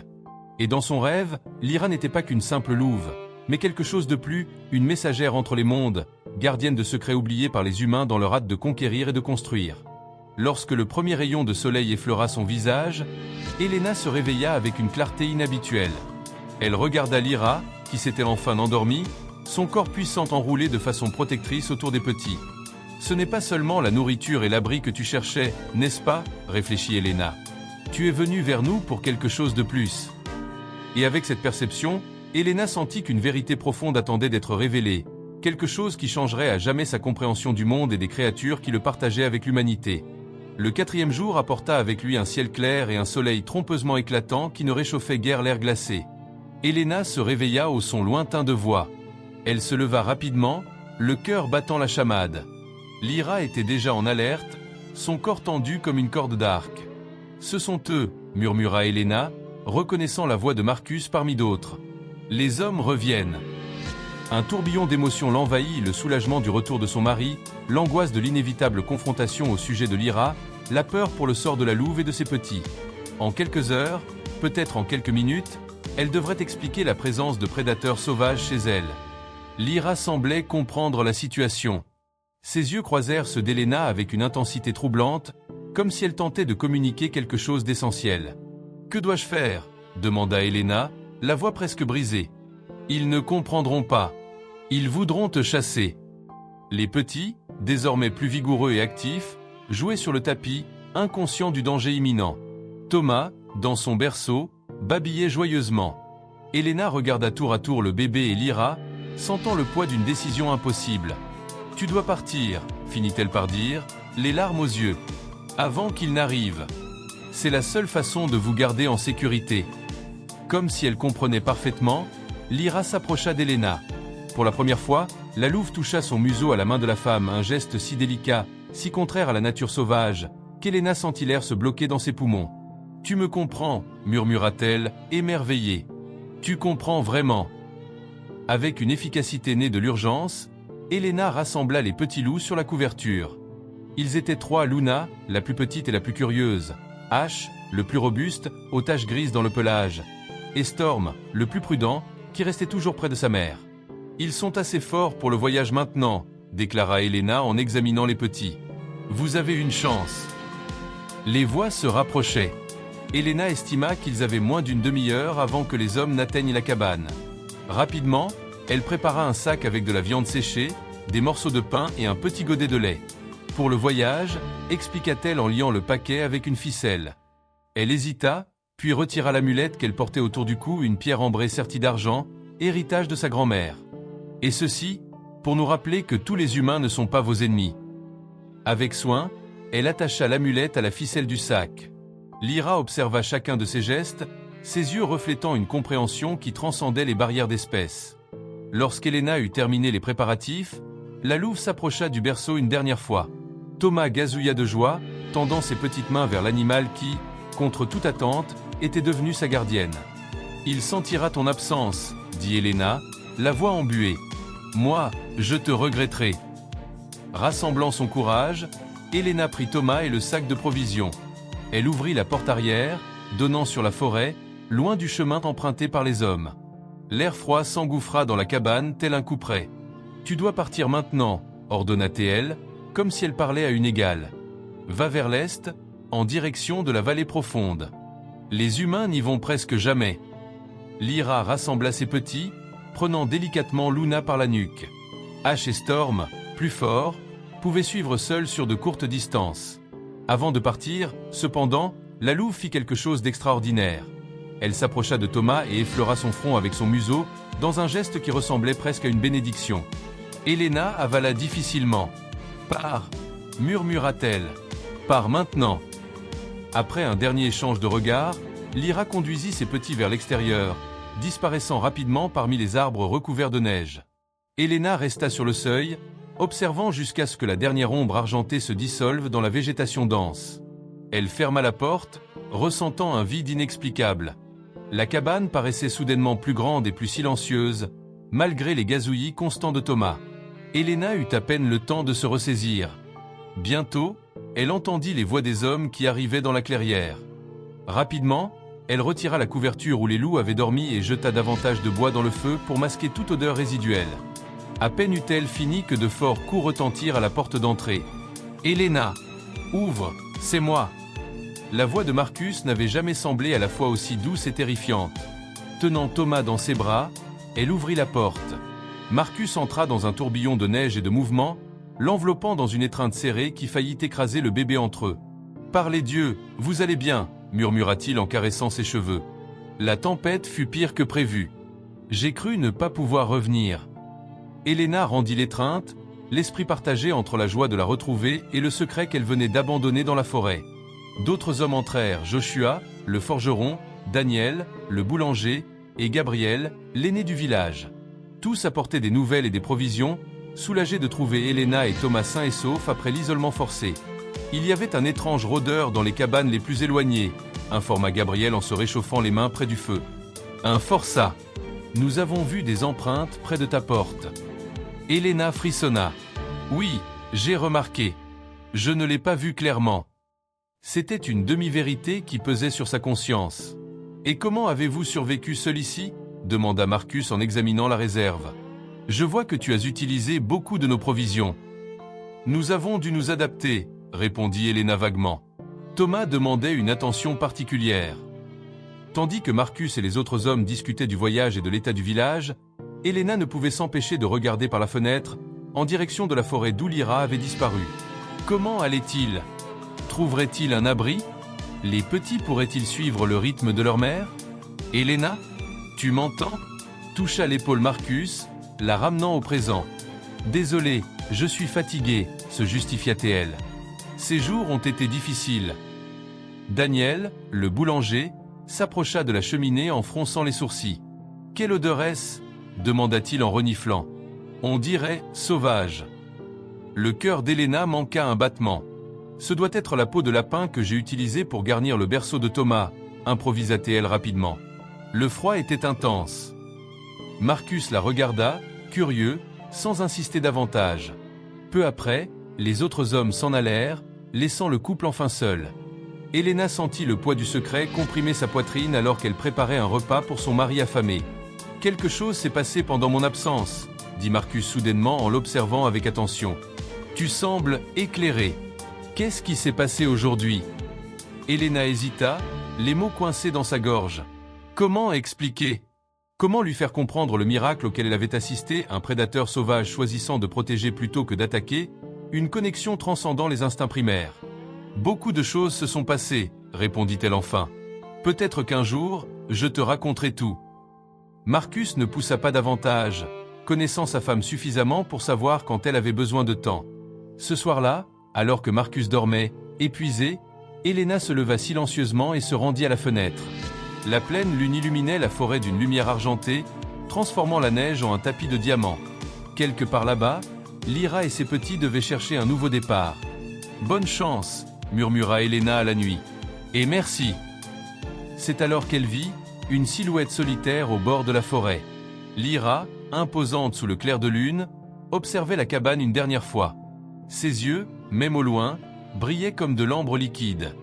Et dans son rêve, Lyra n'était pas qu'une simple louve, mais quelque chose de plus, une messagère entre les mondes, gardienne de secrets oubliés par les humains dans leur hâte de conquérir et de construire. Lorsque le premier rayon de soleil effleura son visage, Elena se réveilla avec une clarté inhabituelle. Elle regarda Lyra, qui s'était enfin endormie, son corps puissant enroulé de façon protectrice autour des petits. « Ce n'est pas seulement la nourriture et l'abri que tu cherchais, n'est-ce pas ?» réfléchit Elena. « Tu es venue vers nous pour quelque chose de plus. » Et avec cette perception, Elena sentit qu'une vérité profonde attendait d'être révélée, quelque chose qui changerait à jamais sa compréhension du monde et des créatures qui le partageaient avec l'humanité. Le 4e jour apporta avec lui un ciel clair et un soleil trompeusement éclatant qui ne réchauffait guère l'air glacé. Elena se réveilla au son lointain de voix. Elle se leva rapidement, le cœur battant la chamade. Lyra était déjà en alerte, son corps tendu comme une corde d'arc. « Ce sont eux », murmura Elena, reconnaissant la voix de Marcus parmi d'autres. « Les hommes reviennent. » Un tourbillon d'émotions l'envahit, le soulagement du retour de son mari, l'angoisse de l'inévitable confrontation au sujet de Lyra, la peur pour le sort de la louve et de ses petits. En quelques heures, peut-être en quelques minutes, elle devrait expliquer la présence de prédateurs sauvages chez elle. Lyra semblait comprendre la situation. Ses yeux croisèrent ceux d'Elena avec une intensité troublante, comme si elle tentait de communiquer quelque chose d'essentiel. « Que dois-je faire ?» demanda Elena, la voix presque brisée. « Ils ne comprendront pas. Ils voudront te chasser. » Les petits, désormais plus vigoureux et actifs, jouaient sur le tapis, inconscients du danger imminent. Thomas, dans son berceau, babillait joyeusement. Elena regarda tour à tour le bébé et Lyra, sentant le poids d'une décision impossible. « Tu dois partir », finit-elle par dire, les larmes aux yeux. « Avant qu'il n'arrive. C'est la seule façon de vous garder en sécurité. » Comme si elle comprenait parfaitement, Lyra s'approcha d'Elena. Pour la première fois, la louve toucha son museau à la main de la femme, un geste si délicat, si contraire à la nature sauvage, qu'Elena sentit l'air se bloquer dans ses poumons. « Tu me comprends » murmura-t-elle, émerveillée. Tu comprends vraiment. Avec une efficacité née de l'urgence, Elena rassembla les petits loups sur la couverture. Ils étaient 3: Luna, la plus petite et la plus curieuse, Ash, le plus robuste, aux taches grises dans le pelage, et Storm, le plus prudent, qui restait toujours près de sa mère. Ils sont assez forts pour le voyage maintenant, déclara Elena en examinant les petits. Vous avez une chance. Les voix se rapprochaient. Elena estima qu'ils avaient moins d'une demi-heure avant que les hommes n'atteignent la cabane. Rapidement, elle prépara un sac avec de la viande séchée, des morceaux de pain et un petit godet de lait. Pour le voyage, expliqua-t-elle en liant le paquet avec une ficelle. Elle hésita, puis retira l'amulette qu'elle portait autour du cou, une pierre ambrée sertie d'argent, héritage de sa grand-mère. Et ceci, pour nous rappeler que tous les humains ne sont pas vos ennemis. Avec soin, elle attacha l'amulette à la ficelle du sac. Lyra observa chacun de ses gestes, ses yeux reflétant une compréhension qui transcendait les barrières d'espèce. Lorsqu'Elena eut terminé les préparatifs, la louve s'approcha du berceau une dernière fois. Thomas gazouilla de joie, tendant ses petites mains vers l'animal qui, contre toute attente, était devenu sa gardienne. « Il sentira ton absence, » dit Elena, la voix embuée. « Moi, je te regretterai. » Rassemblant son courage, Elena prit Thomas et le sac de provisions. Elle ouvrit la porte arrière, donnant sur la forêt, loin du chemin emprunté par les hommes. L'air froid s'engouffra dans la cabane tel un couperet. « Tu dois partir maintenant, » ordonna-t-elle, comme si elle parlait à une égale. « Va vers l'est, en direction de la vallée profonde. Les humains n'y vont presque jamais. » Lyra rassembla ses petits, prenant délicatement Luna par la nuque. Ash et Storm, plus forts, pouvaient suivre seuls sur de courtes distances. Avant de partir, cependant, la louve fit quelque chose d'extraordinaire. Elle s'approcha de Thomas et effleura son front avec son museau, dans un geste qui ressemblait presque à une bénédiction. Elena avala difficilement. « Pars !» murmura-t-elle. « Pars maintenant !» Après un dernier échange de regards, Lyra conduisit ses petits vers l'extérieur, disparaissant rapidement parmi les arbres recouverts de neige. Elena resta sur le seuil, observant jusqu'à ce que la dernière ombre argentée se dissolve dans la végétation dense. Elle ferma la porte, ressentant un vide inexplicable. La cabane paraissait soudainement plus grande et plus silencieuse, malgré les gazouillis constants de Thomas. Elena eut à peine le temps de se ressaisir. Bientôt, elle entendit les voix des hommes qui arrivaient dans la clairière. Rapidement, elle retira la couverture où les loups avaient dormi et jeta davantage de bois dans le feu pour masquer toute odeur résiduelle. À peine eut-elle fini que de forts coups retentirent à la porte d'entrée. « Elena, ouvre, c'est moi !» La voix de Marcus n'avait jamais semblé à la fois aussi douce et terrifiante. Tenant Thomas dans ses bras, elle ouvrit la porte. Marcus entra dans un tourbillon de neige et de mouvement, l'enveloppant dans une étreinte serrée qui faillit écraser le bébé entre eux. « Par les dieux, vous allez bien !» murmura-t-il en caressant ses cheveux. La tempête fut pire que prévu. J'ai cru ne pas pouvoir revenir. Elena rendit l'étreinte, l'esprit partagé entre la joie de la retrouver et le secret qu'elle venait d'abandonner dans la forêt. D'autres hommes entrèrent, Joshua, le forgeron, Daniel, le boulanger, et Gabriel, l'aîné du village. Tous apportaient des nouvelles et des provisions, soulagés de trouver Elena et Thomas sains et saufs après l'isolement forcé. Il y avait un étrange rôdeur dans les cabanes les plus éloignées, informa Gabriel en se réchauffant les mains près du feu. Un forçat. Nous avons vu des empreintes près de ta porte. Elena frissonna. Oui, j'ai remarqué. Je ne l'ai pas vu clairement. C'était une demi-vérité qui pesait sur sa conscience. Et comment avez-vous survécu seul ici ? Demanda Marcus en examinant la réserve. Je vois que tu as utilisé beaucoup de nos provisions. Nous avons dû nous adapter, répondit Elena vaguement. Thomas demandait une attention particulière. Tandis que Marcus et les autres hommes discutaient du voyage et de l'état du village, Elena ne pouvait s'empêcher de regarder par la fenêtre, en direction de la forêt d'où Lyra avait disparu. Comment allait-il ? Trouverait-il un abri ? Les petits pourraient-ils suivre le rythme de leur mère ? Elena, tu m'entends ? Toucha l'épaule Marcus, la ramenant au présent. Désolé, je suis fatigué, se justifia-t-elle. Ces jours ont été difficiles. Daniel, le boulanger, s'approcha de la cheminée en fronçant les sourcils. Quelle odeur est-ce ? demanda-t-il en reniflant. On dirait sauvage. Le cœur d'Elena manqua un battement. Ce doit être la peau de lapin que j'ai utilisée pour garnir le berceau de Thomas, improvisa-t-elle rapidement. Le froid était intense. Marcus la regarda, curieux, sans insister davantage. Peu après, les autres hommes s'en allèrent, laissant le couple enfin seul. Helena sentit le poids du secret comprimer sa poitrine alors qu'elle préparait un repas pour son mari affamé. « Quelque chose s'est passé pendant mon absence », dit Marcus soudainement en l'observant avec attention. « Tu sembles éclairé. Qu'est-ce qui s'est passé aujourd'hui ?» Helena hésita, les mots coincés dans sa gorge. Comment expliquer? Comment lui faire comprendre le miracle auquel elle avait assisté, un prédateur sauvage choisissant de protéger plutôt que d'attaquer, une connexion transcendant les instincts primaires? Beaucoup de choses se sont passées, répondit-elle enfin. Peut-être qu'un jour, je te raconterai tout. Marcus ne poussa pas davantage, connaissant sa femme suffisamment pour savoir quand elle avait besoin de temps. Ce soir-là, alors que Marcus dormait, épuisé, Helena se leva silencieusement et se rendit à la fenêtre. La pleine lune illuminait la forêt d'une lumière argentée, transformant la neige en un tapis de diamants. Quelque part là-bas, Lyra et ses petits devaient chercher un nouveau départ. « Bonne chance !» murmura Helena à la nuit. « Et merci !» C'est alors qu'elle vit une silhouette solitaire au bord de la forêt. Lyra, imposante sous le clair de lune, observait la cabane une dernière fois. Ses yeux, même au loin, brillaient comme de l'ambre liquide.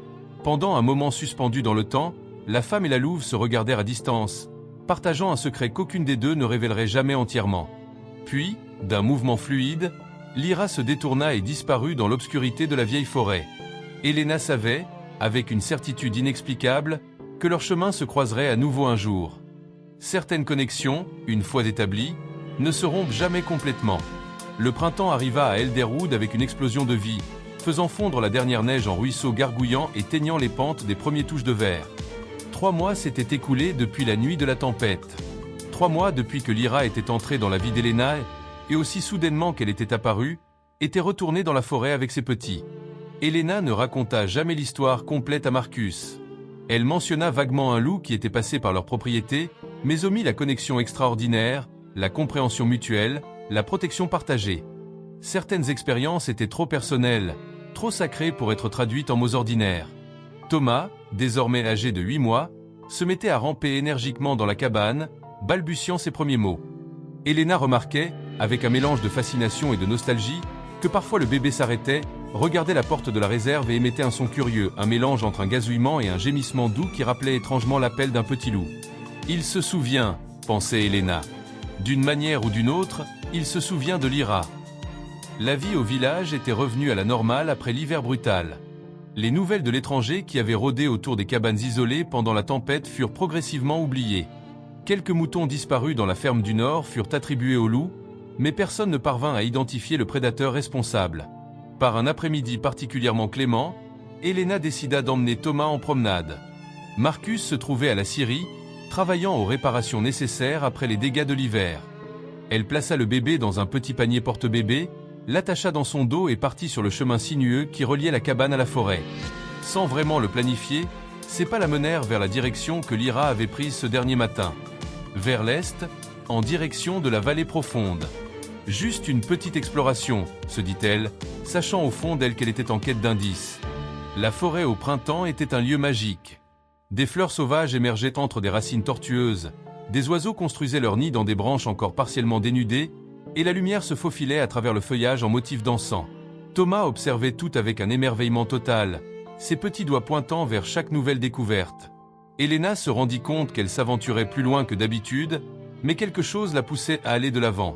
Pendant un moment suspendu dans le temps, la femme et la louve se regardèrent à distance, partageant un secret qu'aucune des deux ne révélerait jamais entièrement. Puis, d'un mouvement fluide, Lyra se détourna et disparut dans l'obscurité de la vieille forêt. Helena savait, avec une certitude inexplicable, que leurs chemins se croiseraient à nouveau un jour. Certaines connexions, une fois établies, ne se rompent jamais complètement. Le printemps arriva à Elderwood avec une explosion de vie, faisant fondre la dernière neige en ruisseaux gargouillant et teignant les pentes des premiers touches de verre. 3 mois s'étaient écoulés depuis la nuit de la tempête. 3 mois depuis que Lyra était entrée dans la vie d'Helena et aussi soudainement qu'elle était apparue, était retournée dans la forêt avec ses petits. Helena ne raconta jamais l'histoire complète à Marcus. Elle mentionna vaguement un loup qui était passé par leur propriété, mais omit la connexion extraordinaire, la compréhension mutuelle, la protection partagée. Certaines expériences étaient trop personnelles, trop sacrées pour être traduites en mots ordinaires. Thomas, désormais âgé de 8 mois, se mettait à ramper énergiquement dans la cabane, balbutiant ses premiers mots. Helena remarquait, avec un mélange de fascination et de nostalgie, que parfois le bébé s'arrêtait, regardait la porte de la réserve et émettait un son curieux, un mélange entre un gazouillement et un gémissement doux qui rappelait étrangement l'appel d'un petit loup. « Il se souvient », pensait Helena. D'une manière ou d'une autre, il se souvient de Lyra. La vie au village était revenue à la normale après l'hiver brutal. Les nouvelles de l'étranger qui avait rôdé autour des cabanes isolées pendant la tempête furent progressivement oubliées. Quelques moutons disparus dans la ferme du Nord furent attribués au loup, mais personne ne parvint à identifier le prédateur responsable. Par un après-midi particulièrement clément, Helena décida d'emmener Thomas en promenade. Marcus se trouvait à la scierie, travaillant aux réparations nécessaires après les dégâts de l'hiver. Elle plaça le bébé dans un petit panier porte-bébé, l'attacha dans son dos et partit sur le chemin sinueux qui reliait la cabane à la forêt. Sans vraiment le planifier, ses pas la menèrent vers la direction que Lyra avait prise ce dernier matin. Vers l'est, en direction de la vallée profonde. Juste une petite exploration, se dit-elle, sachant au fond d'elle qu'elle était en quête d'indices. La forêt au printemps était un lieu magique. Des fleurs sauvages émergeaient entre des racines tortueuses, des oiseaux construisaient leur nid dans des branches encore partiellement dénudées, et la lumière se faufilait à travers le feuillage en motif d'encens. Thomas observait tout avec un émerveillement total, ses petits doigts pointant vers chaque nouvelle découverte. Helena se rendit compte qu'elle s'aventurait plus loin que d'habitude, mais quelque chose la poussait à aller de l'avant.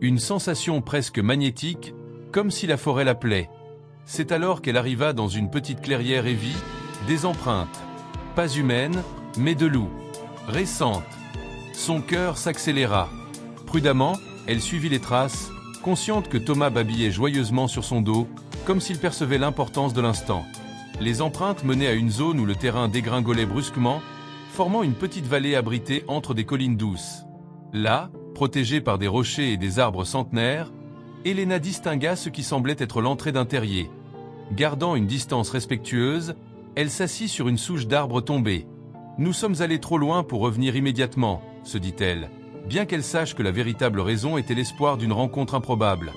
Une sensation presque magnétique, comme si la forêt l'appelait. C'est alors qu'elle arriva dans une petite clairière et vit des empreintes. Pas humaines, mais de loup. Récentes. Son cœur s'accéléra. Prudemment, elle suivit les traces, consciente que Thomas babillait joyeusement sur son dos, comme s'il percevait l'importance de l'instant. Les empreintes menaient à une zone où le terrain dégringolait brusquement, formant une petite vallée abritée entre des collines douces. Là, protégée par des rochers et des arbres centenaires, Helena distingua ce qui semblait être l'entrée d'un terrier. Gardant une distance respectueuse, elle s'assit sur une souche d'arbre tombée. « Nous sommes allés trop loin pour revenir immédiatement », se dit-elle, bien qu'elle sache que la véritable raison était l'espoir d'une rencontre improbable.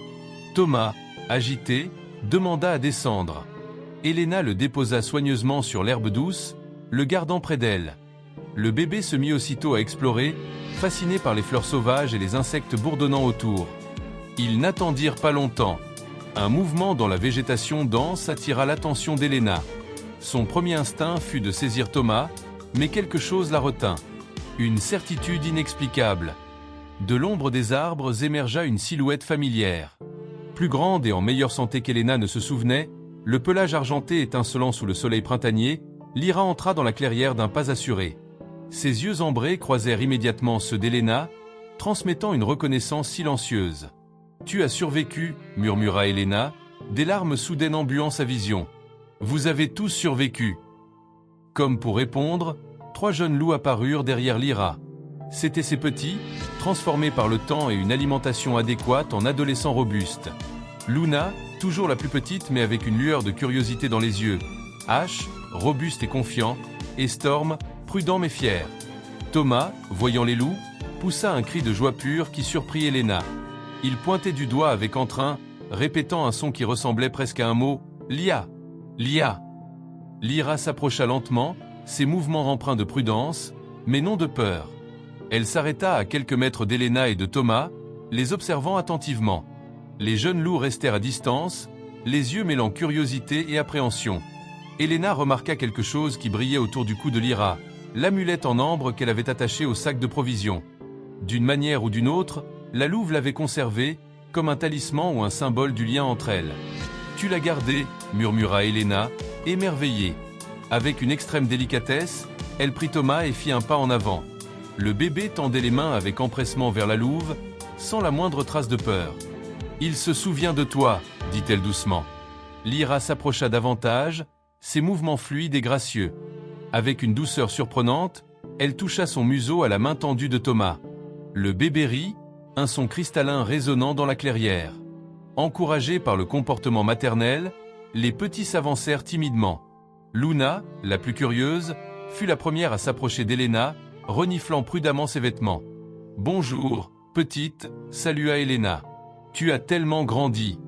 Thomas, agité, demanda à descendre. Helena le déposa soigneusement sur l'herbe douce, le gardant près d'elle. Le bébé se mit aussitôt à explorer, fasciné par les fleurs sauvages et les insectes bourdonnant autour. Ils n'attendirent pas longtemps. Un mouvement dans la végétation dense attira l'attention d'Elena. Son premier instinct fut de saisir Thomas, mais quelque chose la retint. Une certitude inexplicable. De l'ombre des arbres émergea une silhouette familière. Plus grande et en meilleure santé qu'Elena ne se souvenait, le pelage argenté étincelant sous le soleil printanier, Lyra entra dans la clairière d'un pas assuré. Ses yeux ambrés croisèrent immédiatement ceux d'Elena, transmettant une reconnaissance silencieuse. « Tu as survécu » murmura Elena, des larmes soudaines embuant sa vision. « Vous avez tous survécu » Comme pour répondre, 3 jeunes loups apparurent derrière Lyra. C'étaient ces petits, transformés par le temps et une alimentation adéquate en adolescents robustes. Luna, toujours la plus petite mais avec une lueur de curiosité dans les yeux. Ash, robuste et confiant, et Storm, prudent mais fier. Thomas, voyant les loups, poussa un cri de joie pure qui surprit Elena. Il pointait du doigt avec entrain, répétant un son qui ressemblait presque à un mot, « Lia ! Lia !» Lyra s'approcha lentement, ses mouvements empreints de prudence, mais non de peur. Elle s'arrêta à quelques mètres d'Elena et de Thomas, les observant attentivement. Les jeunes loups restèrent à distance, les yeux mêlant curiosité et appréhension. Elena remarqua quelque chose qui brillait autour du cou de Lyra, l'amulette en ambre qu'elle avait attachée au sac de provisions. D'une manière ou d'une autre, la louve l'avait conservée, comme un talisman ou un symbole du lien entre elles. « Tu l'as gardée » murmura Elena, émerveillée. Avec une extrême délicatesse, elle prit Thomas et fit un pas en avant. Le bébé tendait les mains avec empressement vers la louve, sans la moindre trace de peur. « Il se souvient de toi » dit-elle doucement. Lyra s'approcha davantage, ses mouvements fluides et gracieux. Avec une douceur surprenante, elle toucha son museau à la main tendue de Thomas. Le bébé rit, un son cristallin résonnant dans la clairière. Encouragés par le comportement maternel, les petits s'avancèrent timidement. Luna, la plus curieuse, fut la première à s'approcher d'Elena, reniflant prudemment ses vêtements. « Bonjour, petite » salua Elena. « Tu as tellement grandi !»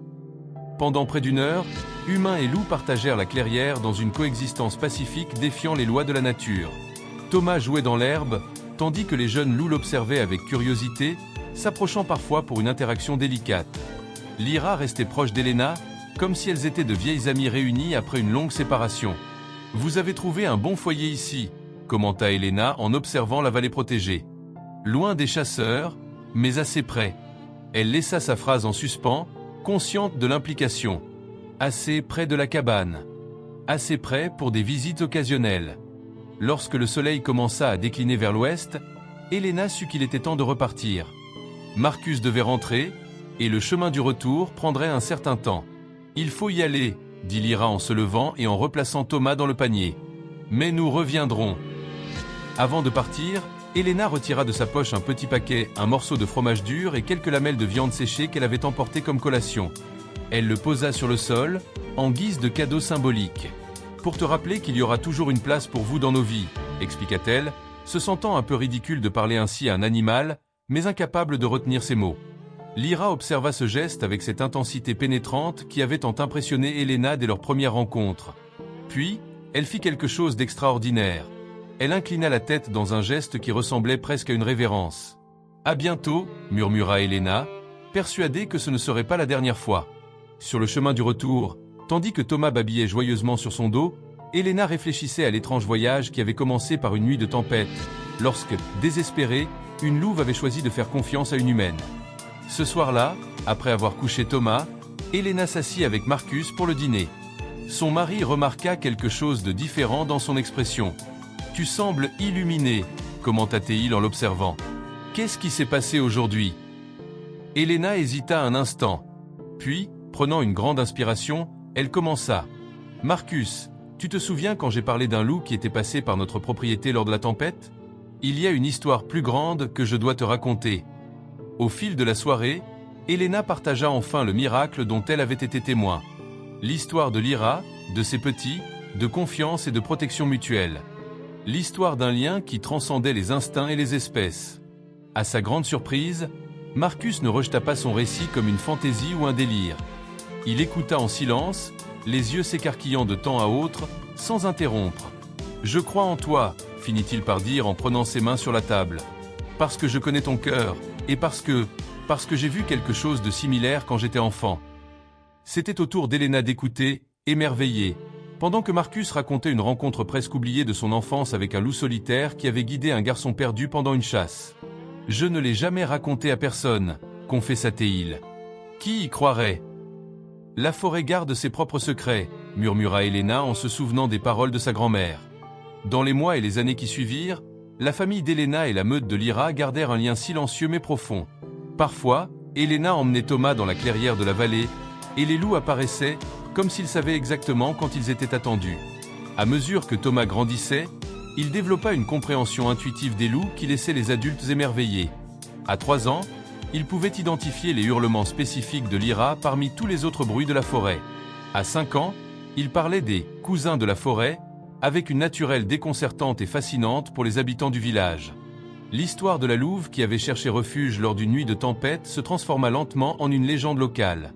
Pendant près d'une heure, humains et loups partagèrent la clairière dans une coexistence pacifique défiant les lois de la nature. Thomas jouait dans l'herbe, tandis que les jeunes loups l'observaient avec curiosité, s'approchant parfois pour une interaction délicate. Lyra restait proche d'Elena, comme si elles étaient de vieilles amies réunies après une longue séparation. « Vous avez trouvé un bon foyer ici », commenta Elena en observant la vallée protégée. « Loin des chasseurs, mais assez près. » Elle laissa sa phrase en suspens, consciente de l'implication. Assez près de la cabane. Assez près pour des visites occasionnelles. Lorsque le soleil commença à décliner vers l'ouest, Elena sut qu'il était temps de repartir. Marcus devait rentrer, et le chemin du retour prendrait un certain temps. « Il faut y aller », dit Lyra en se levant et en replaçant Thomas dans le panier. « Mais nous reviendrons. » Avant de partir, Elena retira de sa poche un petit paquet, un morceau de fromage dur et quelques lamelles de viande séchée qu'elle avait emportées comme collation. Elle le posa sur le sol, en guise de cadeau symbolique. « Pour te rappeler qu'il y aura toujours une place pour vous dans nos vies », expliqua-t-elle, se sentant un peu ridicule de parler ainsi à un animal, mais incapable de retenir ses mots. Lyra observa ce geste avec cette intensité pénétrante qui avait tant impressionné Elena dès leur première rencontre. Puis, elle fit quelque chose d'extraordinaire. Elle inclina la tête dans un geste qui ressemblait presque à une révérence. « À bientôt » murmura Elena, persuadée que ce ne serait pas la dernière fois. Sur le chemin du retour, tandis que Thomas babillait joyeusement sur son dos, Elena réfléchissait à l'étrange voyage qui avait commencé par une nuit de tempête, lorsque, désespérée, une louve avait choisi de faire confiance à une humaine. Ce soir-là, après avoir couché Thomas, Elena s'assit avec Marcus pour le dîner. Son mari remarqua quelque chose de différent dans son expression. « Tu sembles illuminé » commenta-t-il en l'observant. « Qu'est-ce qui s'est passé aujourd'hui » Elena hésita un instant. Puis, prenant une grande inspiration, elle commença. « Marcus, tu te souviens quand j'ai parlé d'un loup qui était passé par notre propriété lors de la tempête ? Il y a une histoire plus grande que je dois te raconter. » Au fil de la soirée, Elena partagea enfin le miracle dont elle avait été témoin. L'histoire de Lyra, de ses petits, de confiance et de protection mutuelle. L'histoire d'un lien qui transcendait les instincts et les espèces. À sa grande surprise, Marcus ne rejeta pas son récit comme une fantaisie ou un délire. Il écouta en silence, les yeux s'écarquillant de temps à autre, sans interrompre. Je crois en toi, finit-il par dire en prenant ses mains sur la table. Parce que je connais ton cœur, et parce que j'ai vu quelque chose de similaire quand j'étais enfant. C'était au tour d'Elena d'écouter, émerveillée, pendant que Marcus racontait une rencontre presque oubliée de son enfance avec un loup solitaire qui avait guidé un garçon perdu pendant une chasse. Je ne l'ai jamais raconté à personne, confessa-t-il. Qui y croirait? La forêt garde ses propres secrets, murmura Elena en se souvenant des paroles de sa grand-mère. Dans les mois et les années qui suivirent, la famille d'Elena et la meute de Lyra gardèrent un lien silencieux mais profond. Parfois, Elena emmenait Thomas dans la clairière de la vallée, et les loups apparaissaient, comme s'ils savaient exactement quand ils étaient attendus. À mesure que Thomas grandissait, il développa une compréhension intuitive des loups qui laissait les adultes émerveillés. À 3 ans, il pouvait identifier les hurlements spécifiques de Lyra parmi tous les autres bruits de la forêt. À 5 ans, il parlait des « cousins de la forêt », avec une naturelle déconcertante et fascinante pour les habitants du village. L'histoire de la louve qui avait cherché refuge lors d'une nuit de tempête se transforma lentement en une légende locale.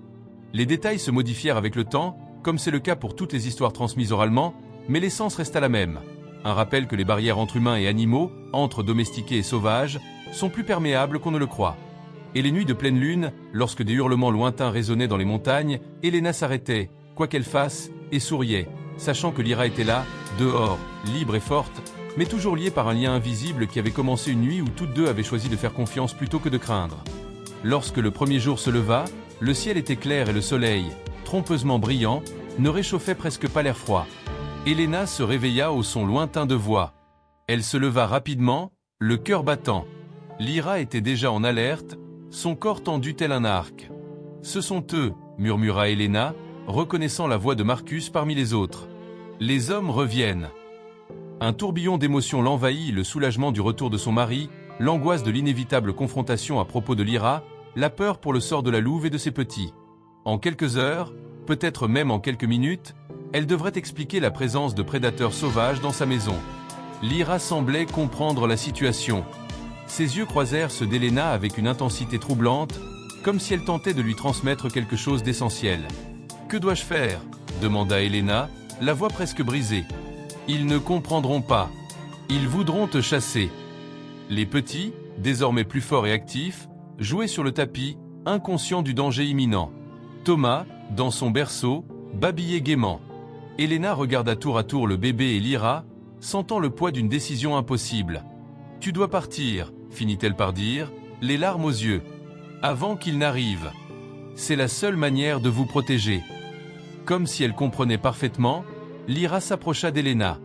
Les détails se modifièrent avec le temps, comme c'est le cas pour toutes les histoires transmises oralement, mais l'essence resta la même. Un rappel que les barrières entre humains et animaux, entre domestiqués et sauvages, sont plus perméables qu'on ne le croit. Et les nuits de pleine lune, lorsque des hurlements lointains résonnaient dans les montagnes, Elena s'arrêtait, quoi qu'elle fasse, et souriait, sachant que Lyra était là, dehors, libre et forte, mais toujours liée par un lien invisible qui avait commencé une nuit où toutes deux avaient choisi de faire confiance plutôt que de craindre. Lorsque le premier jour se leva, le ciel était clair et le soleil, trompeusement brillant, ne réchauffait presque pas l'air froid. Elena se réveilla au son lointain de voix. Elle se leva rapidement, le cœur battant. Lyra était déjà en alerte, son corps tendu tel un arc. « Ce sont eux », murmura Elena, reconnaissant la voix de Marcus parmi les autres. « Les hommes reviennent. » Un tourbillon d'émotions l'envahit, le soulagement du retour de son mari, l'angoisse de l'inévitable confrontation à propos de Lyra, la peur pour le sort de la louve et de ses petits. En quelques heures, peut-être même en quelques minutes, elle devrait expliquer la présence de prédateurs sauvages dans sa maison. Lyra semblait comprendre la situation. Ses yeux croisèrent ceux d'Elena avec une intensité troublante, comme si elle tentait de lui transmettre quelque chose d'essentiel. « Que dois-je faire » demanda Elena, la voix presque brisée. « Ils ne comprendront pas. Ils voudront te chasser. » Les petits, désormais plus forts et actifs, jouaient sur le tapis, inconscients du danger imminent. Thomas, dans son berceau, babillait gaiement. Elena regarda tour à tour le bébé et Lyra, sentant le poids d'une décision impossible. « Tu dois partir », finit-elle par dire, les larmes aux yeux. « Avant qu'il n'arrive. C'est la seule manière de vous protéger. » Comme si elle comprenait parfaitement, Lyra s'approcha d'Elena.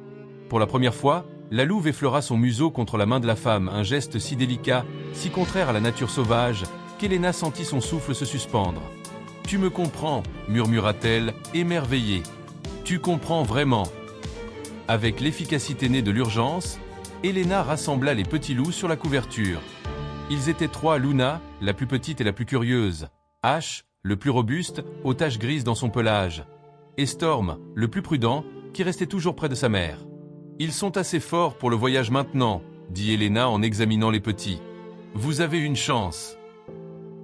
Pour la première fois, la louve effleura son museau contre la main de la femme, un geste si délicat, si contraire à la nature sauvage, qu'Elena sentit son souffle se suspendre. « Tu me comprends » murmura-t-elle, émerveillée. « Tu comprends vraiment ?» Avec l'efficacité née de l'urgence, Elena rassembla les petits loups sur la couverture. Ils étaient 3, Luna, la plus petite et la plus curieuse, Ash, le plus robuste, aux taches grises dans son pelage, et Storm, le plus prudent, qui restait toujours près de sa mère. « Ils sont assez forts pour le voyage maintenant, » dit Elena en examinant les petits. « Vous avez une chance. »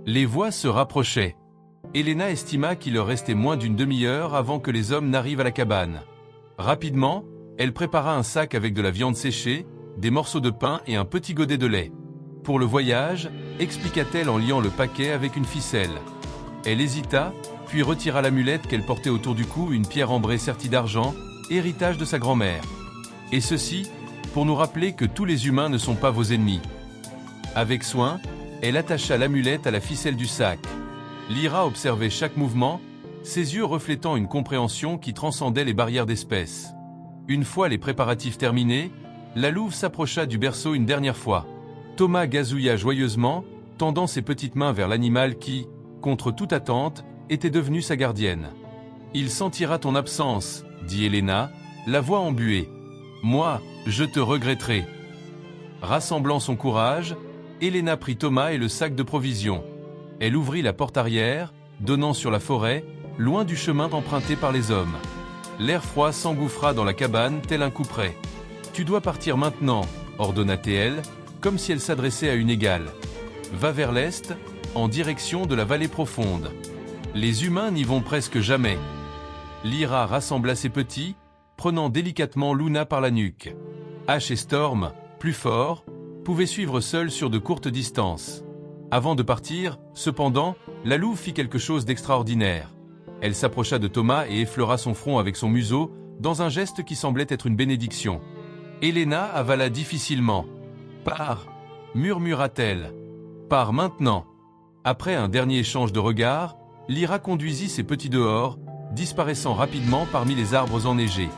Les voix se rapprochaient. Elena estima qu'il leur restait moins d'une demi-heure avant que les hommes n'arrivent à la cabane. Rapidement, elle prépara un sac avec de la viande séchée, des morceaux de pain et un petit godet de lait. Pour le voyage, expliqua-t-elle en liant le paquet avec une ficelle. Elle hésita, puis retira l'amulette qu'elle portait autour du cou, une pierre ambrée sertie d'argent, héritage de sa grand-mère. Et ceci, pour nous rappeler que tous les humains ne sont pas vos ennemis. Avec soin, elle attacha l'amulette à la ficelle du sac. Lyra observait chaque mouvement, ses yeux reflétant une compréhension qui transcendait les barrières d'espèces. Une fois les préparatifs terminés, la louve s'approcha du berceau une dernière fois. Thomas gazouilla joyeusement, tendant ses petites mains vers l'animal qui, contre toute attente, était devenu sa gardienne. « Il sentira ton absence, » dit Elena, la voix embuée. « Moi, je te regretterai. » Rassemblant son courage, Elena prit Thomas et le sac de provisions. Elle ouvrit la porte arrière, donnant sur la forêt, loin du chemin emprunté par les hommes. L'air froid s'engouffra dans la cabane tel un couperet. « Tu dois partir maintenant, » ordonna-t-elle, comme si elle s'adressait à une égale. « Va vers l'est, en direction de la vallée profonde. Les humains n'y vont presque jamais. » Lyra rassembla ses petits, prenant délicatement Luna par la nuque. Ash et Storm, plus forts, pouvaient suivre seuls sur de courtes distances. Avant de partir, cependant, la louve fit quelque chose d'extraordinaire. Elle s'approcha de Thomas et effleura son front avec son museau, dans un geste qui semblait être une bénédiction. Elena avala difficilement. « Pars !» murmura-t-elle. « Pars maintenant !» Après un dernier échange de regards, Lyra conduisit ses petits dehors, disparaissant rapidement parmi les arbres enneigés.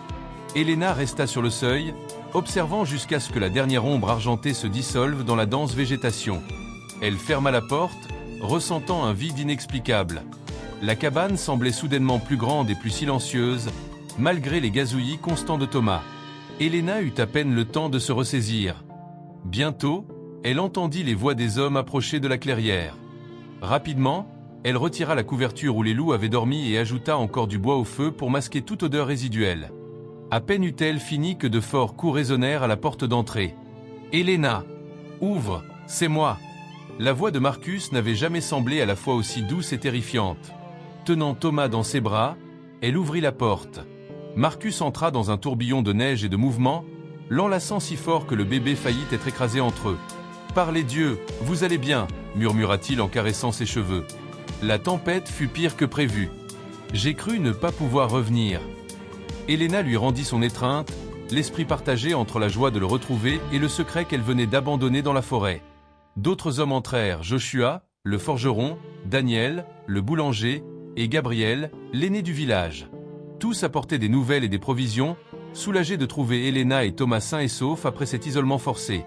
Elena resta sur le seuil, observant jusqu'à ce que la dernière ombre argentée se dissolve dans la dense végétation. Elle ferma la porte, ressentant un vide inexplicable. La cabane semblait soudainement plus grande et plus silencieuse, malgré les gazouillis constants de Thomas. Elena eut à peine le temps de se ressaisir. Bientôt, elle entendit les voix des hommes approcher de la clairière. Rapidement, elle retira la couverture où les loups avaient dormi et ajouta encore du bois au feu pour masquer toute odeur résiduelle. À peine eut-elle fini que de forts coups résonnèrent à la porte d'entrée. « Elena, ouvre, c'est moi !» La voix de Marcus n'avait jamais semblé à la fois aussi douce et terrifiante. Tenant Thomas dans ses bras, elle ouvrit la porte. Marcus entra dans un tourbillon de neige et de mouvement, l'enlaçant si fort que le bébé faillit être écrasé entre eux. « Par les dieux, vous allez bien » murmura-t-il en caressant ses cheveux. La tempête fut pire que prévu. « J'ai cru ne pas pouvoir revenir. » Elena lui rendit son étreinte, l'esprit partagé entre la joie de le retrouver et le secret qu'elle venait d'abandonner dans la forêt. D'autres hommes entrèrent, Joshua, le forgeron, Daniel, le boulanger, et Gabriel, l'aîné du village. Tous apportaient des nouvelles et des provisions, soulagés de trouver Elena et Thomas sains et saufs après cet isolement forcé.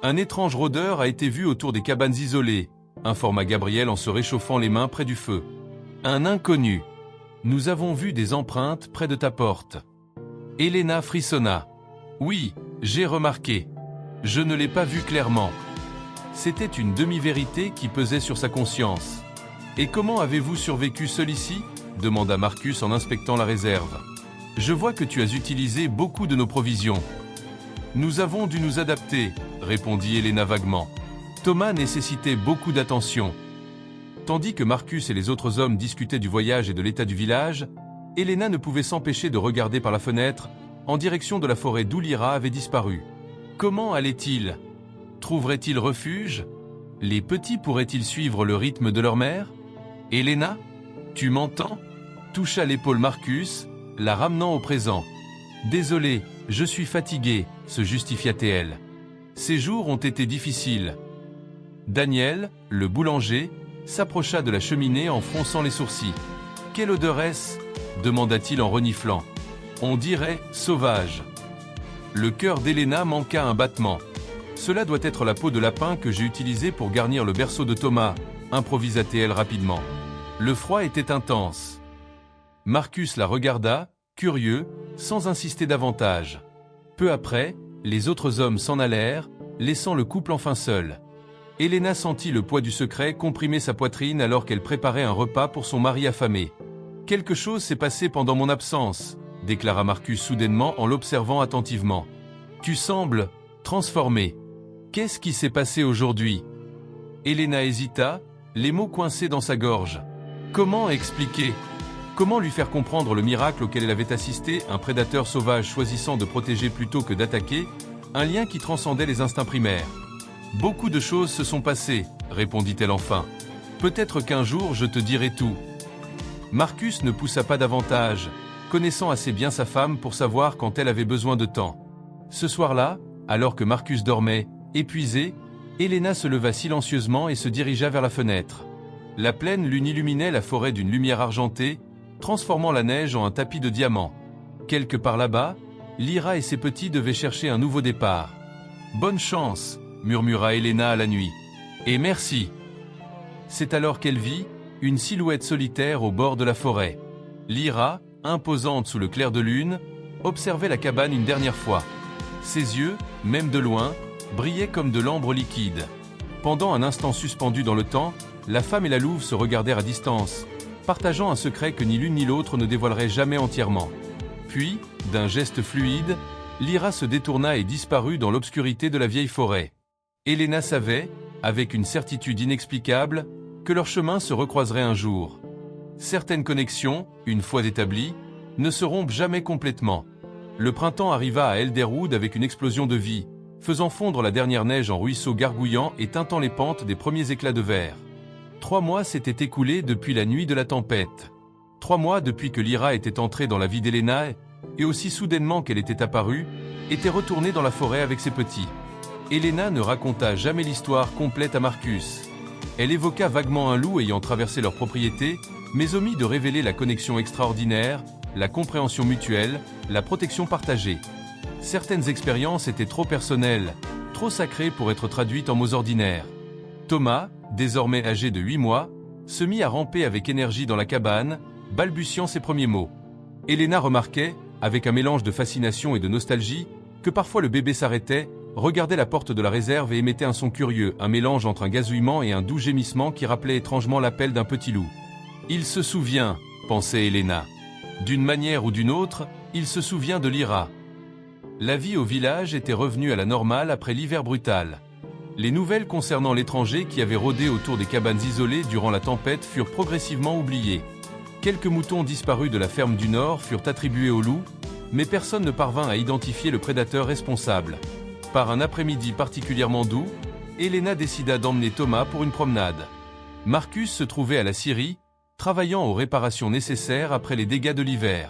Un étrange rôdeur a été vu autour des cabanes isolées, informa Gabriel en se réchauffant les mains près du feu. Un inconnu. Nous avons vu des empreintes près de ta porte. Elena frissonna. Oui, j'ai remarqué. Je ne l'ai pas vu clairement. C'était une demi-vérité qui pesait sur sa conscience. « Et comment avez-vous survécu seul ici ?» demanda Marcus en inspectant la réserve. « Je vois que tu as utilisé beaucoup de nos provisions. »« Nous avons dû nous adapter, » répondit Elena vaguement. Thomas nécessitait beaucoup d'attention. Tandis que Marcus et les autres hommes discutaient du voyage et de l'état du village, Elena ne pouvait s'empêcher de regarder par la fenêtre, en direction de la forêt d'où Lyra avait disparu. Comment allait-il ? Trouverait-il refuge? Les petits pourraient-ils suivre le rythme de leur mère? Elena, tu m'entends? Toucha l'épaule Marcus, la ramenant au présent. Désolé, je suis fatigué, se justifia-t-elle. Ces jours ont été difficiles. Daniel, le boulanger, s'approcha de la cheminée en fronçant les sourcils. Quelle odeur est-ce? demanda-t-il en reniflant. On dirait sauvage. Le cœur d'Elena manqua un battement. Cela doit être la peau de lapin que j'ai utilisée pour garnir le berceau de Thomas, improvisa-t-elle rapidement. Le froid était intense. Marcus la regarda, curieux, sans insister davantage. Peu après, les autres hommes s'en allèrent, laissant le couple enfin seul. Elena sentit le poids du secret comprimer sa poitrine alors qu'elle préparait un repas pour son mari affamé. « Quelque chose s'est passé pendant mon absence », déclara Marcus soudainement en l'observant attentivement. « Tu sembles transformé. Qu'est-ce qui s'est passé aujourd'hui ?» Elena hésita, les mots coincés dans sa gorge. Comment expliquer? Comment lui faire comprendre le miracle auquel elle avait assisté, un prédateur sauvage choisissant de protéger plutôt que d'attaquer, un lien qui transcendait les instincts primaires? Beaucoup de choses se sont passées, répondit-elle enfin. Peut-être qu'un jour je te dirai tout. Marcus ne poussa pas davantage, connaissant assez bien sa femme pour savoir quand elle avait besoin de temps. Ce soir-là, alors que Marcus dormait, épuisé, Elena se leva silencieusement et se dirigea vers la fenêtre. La pleine lune illuminait la forêt d'une lumière argentée, transformant la neige en un tapis de diamants. Quelque part là-bas, Lyra et ses petits devaient chercher un nouveau départ. « Bonne chance !» murmura Elena à la nuit. « Et merci !» C'est alors qu'elle vit une silhouette solitaire au bord de la forêt. Lyra, imposante sous le clair de lune, observait la cabane une dernière fois. Ses yeux, même de loin, brillaient comme de l'ambre liquide. Pendant un instant suspendu dans le temps, la femme et la louve se regardèrent à distance, partageant un secret que ni l'une ni l'autre ne dévoilerait jamais entièrement. Puis, d'un geste fluide, Lyra se détourna et disparut dans l'obscurité de la vieille forêt. Elena savait, avec une certitude inexplicable, que leurs chemins se recroiseraient un jour. Certaines connexions, une fois établies, ne se rompent jamais complètement. Le printemps arriva à Elderwood avec une explosion de vie, faisant fondre la dernière neige en ruisseaux gargouillants et teintant les pentes des premiers éclats de verre. 3 mois s'étaient écoulés depuis la nuit de la tempête. 3 mois depuis que Lyra était entrée dans la vie d'Helena et aussi soudainement qu'elle était apparue, était retournée dans la forêt avec ses petits. Helena ne raconta jamais l'histoire complète à Marcus. Elle évoqua vaguement un loup ayant traversé leur propriété, mais omit de révéler la connexion extraordinaire, la compréhension mutuelle, la protection partagée. Certaines expériences étaient trop personnelles, trop sacrées pour être traduites en mots ordinaires. Thomas, désormais âgé de 8 mois, se mit à ramper avec énergie dans la cabane, balbutiant ses premiers mots. Helena remarquait, avec un mélange de fascination et de nostalgie, que parfois le bébé s'arrêtait, regardait la porte de la réserve et émettait un son curieux, un mélange entre un gazouillement et un doux gémissement qui rappelait étrangement l'appel d'un petit loup. « Il se souvient », pensait Helena. D'une manière ou d'une autre, il se souvient de Lyra. La vie au village était revenue à la normale après l'hiver brutal. Les nouvelles concernant l'étranger qui avait rôdé autour des cabanes isolées durant la tempête furent progressivement oubliées. Quelques moutons disparus de la ferme du Nord furent attribués au loup, mais personne ne parvint à identifier le prédateur responsable. Par un après-midi particulièrement doux, Helena décida d'emmener Thomas pour une promenade. Marcus se trouvait à la scierie, travaillant aux réparations nécessaires après les dégâts de l'hiver.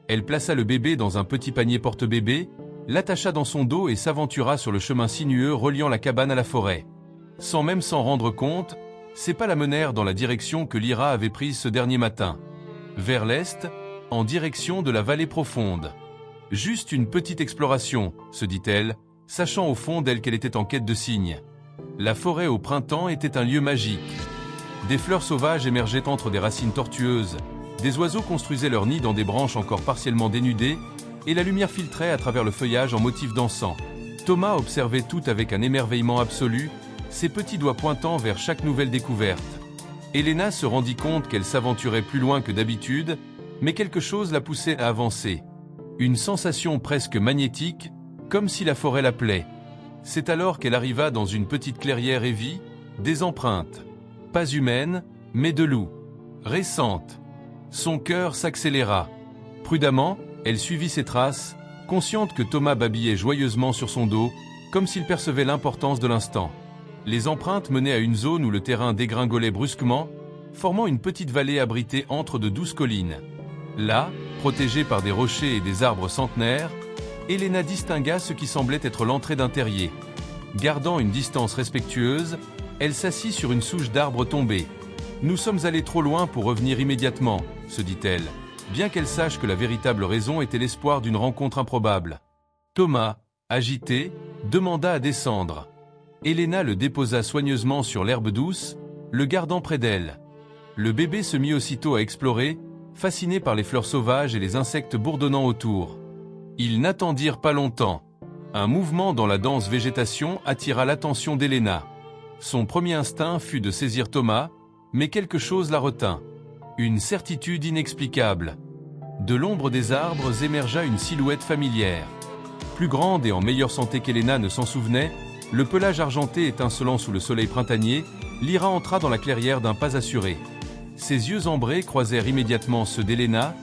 Elle plaça le bébé dans un petit panier porte-bébé, l'attacha dans son dos et s'aventura sur le chemin sinueux reliant la cabane à la forêt. Sans même s'en rendre compte, ses pas la menèrent dans la direction que Lyra avait prise ce dernier matin. Vers l'est, en direction de la vallée profonde. Juste une petite exploration, se dit-elle, sachant au fond d'elle qu'elle était en quête de signes. La forêt au printemps était un lieu magique. Des fleurs sauvages émergeaient entre des racines tortueuses, des oiseaux construisaient leurs nids dans des branches encore partiellement dénudées, et la lumière filtrait à travers le feuillage en motif d'encens. Thomas observait tout avec un émerveillement absolu, ses petits doigts pointant vers chaque nouvelle découverte. Helena se rendit compte qu'elle s'aventurait plus loin que d'habitude, mais quelque chose la poussait à avancer. Une sensation presque magnétique, comme si la forêt l'appelait. C'est alors qu'elle arriva dans une petite clairière évie, des empreintes. Pas humaines, mais de loup. Récentes. Son cœur s'accéléra. Prudemment, elle suivit ses traces, consciente que Thomas babillait joyeusement sur son dos, comme s'il percevait l'importance de l'instant. Les empreintes menaient à une zone où le terrain dégringolait brusquement, formant une petite vallée abritée entre de douces collines. Là, protégée par des rochers et des arbres centenaires, Helena distingua ce qui semblait être l'entrée d'un terrier. Gardant une distance respectueuse, elle s'assit sur une souche d'arbre tombée. « Nous sommes allés trop loin pour revenir immédiatement », se dit-elle, bien qu'elle sache que la véritable raison était l'espoir d'une rencontre improbable. Thomas, agité, demanda à descendre. Helena le déposa soigneusement sur l'herbe douce, le gardant près d'elle. Le bébé se mit aussitôt à explorer, fasciné par les fleurs sauvages et les insectes bourdonnant autour. Ils n'attendirent pas longtemps. Un mouvement dans la dense végétation attira l'attention d'Helena. Son premier instinct fut de saisir Thomas, mais quelque chose la retint. Une certitude inexplicable. De l'ombre des arbres émergea une silhouette familière. Plus grande et en meilleure santé qu'Helena ne s'en souvenait, le pelage argenté étincelant sous le soleil printanier, Lyra entra dans la clairière d'un pas assuré. Ses yeux ambrés croisèrent immédiatement ceux d'Helena,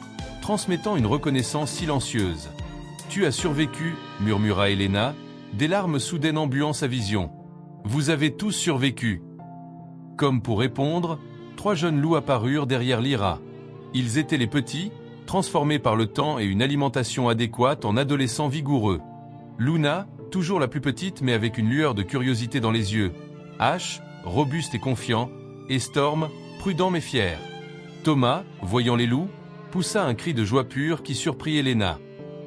transmettant une reconnaissance silencieuse. « Tu as survécu », murmura Helena, des larmes soudaines embuant sa vision. « Vous avez tous survécu. » Comme pour répondre, 3 jeunes loups apparurent derrière Lyra. Ils étaient les petits, transformés par le temps et une alimentation adéquate en adolescents vigoureux. Luna, toujours la plus petite mais avec une lueur de curiosité dans les yeux. Ash, robuste et confiant, et Storm, prudent mais fier. Thomas, voyant les loups, poussa un cri de joie pure qui surprit Helena.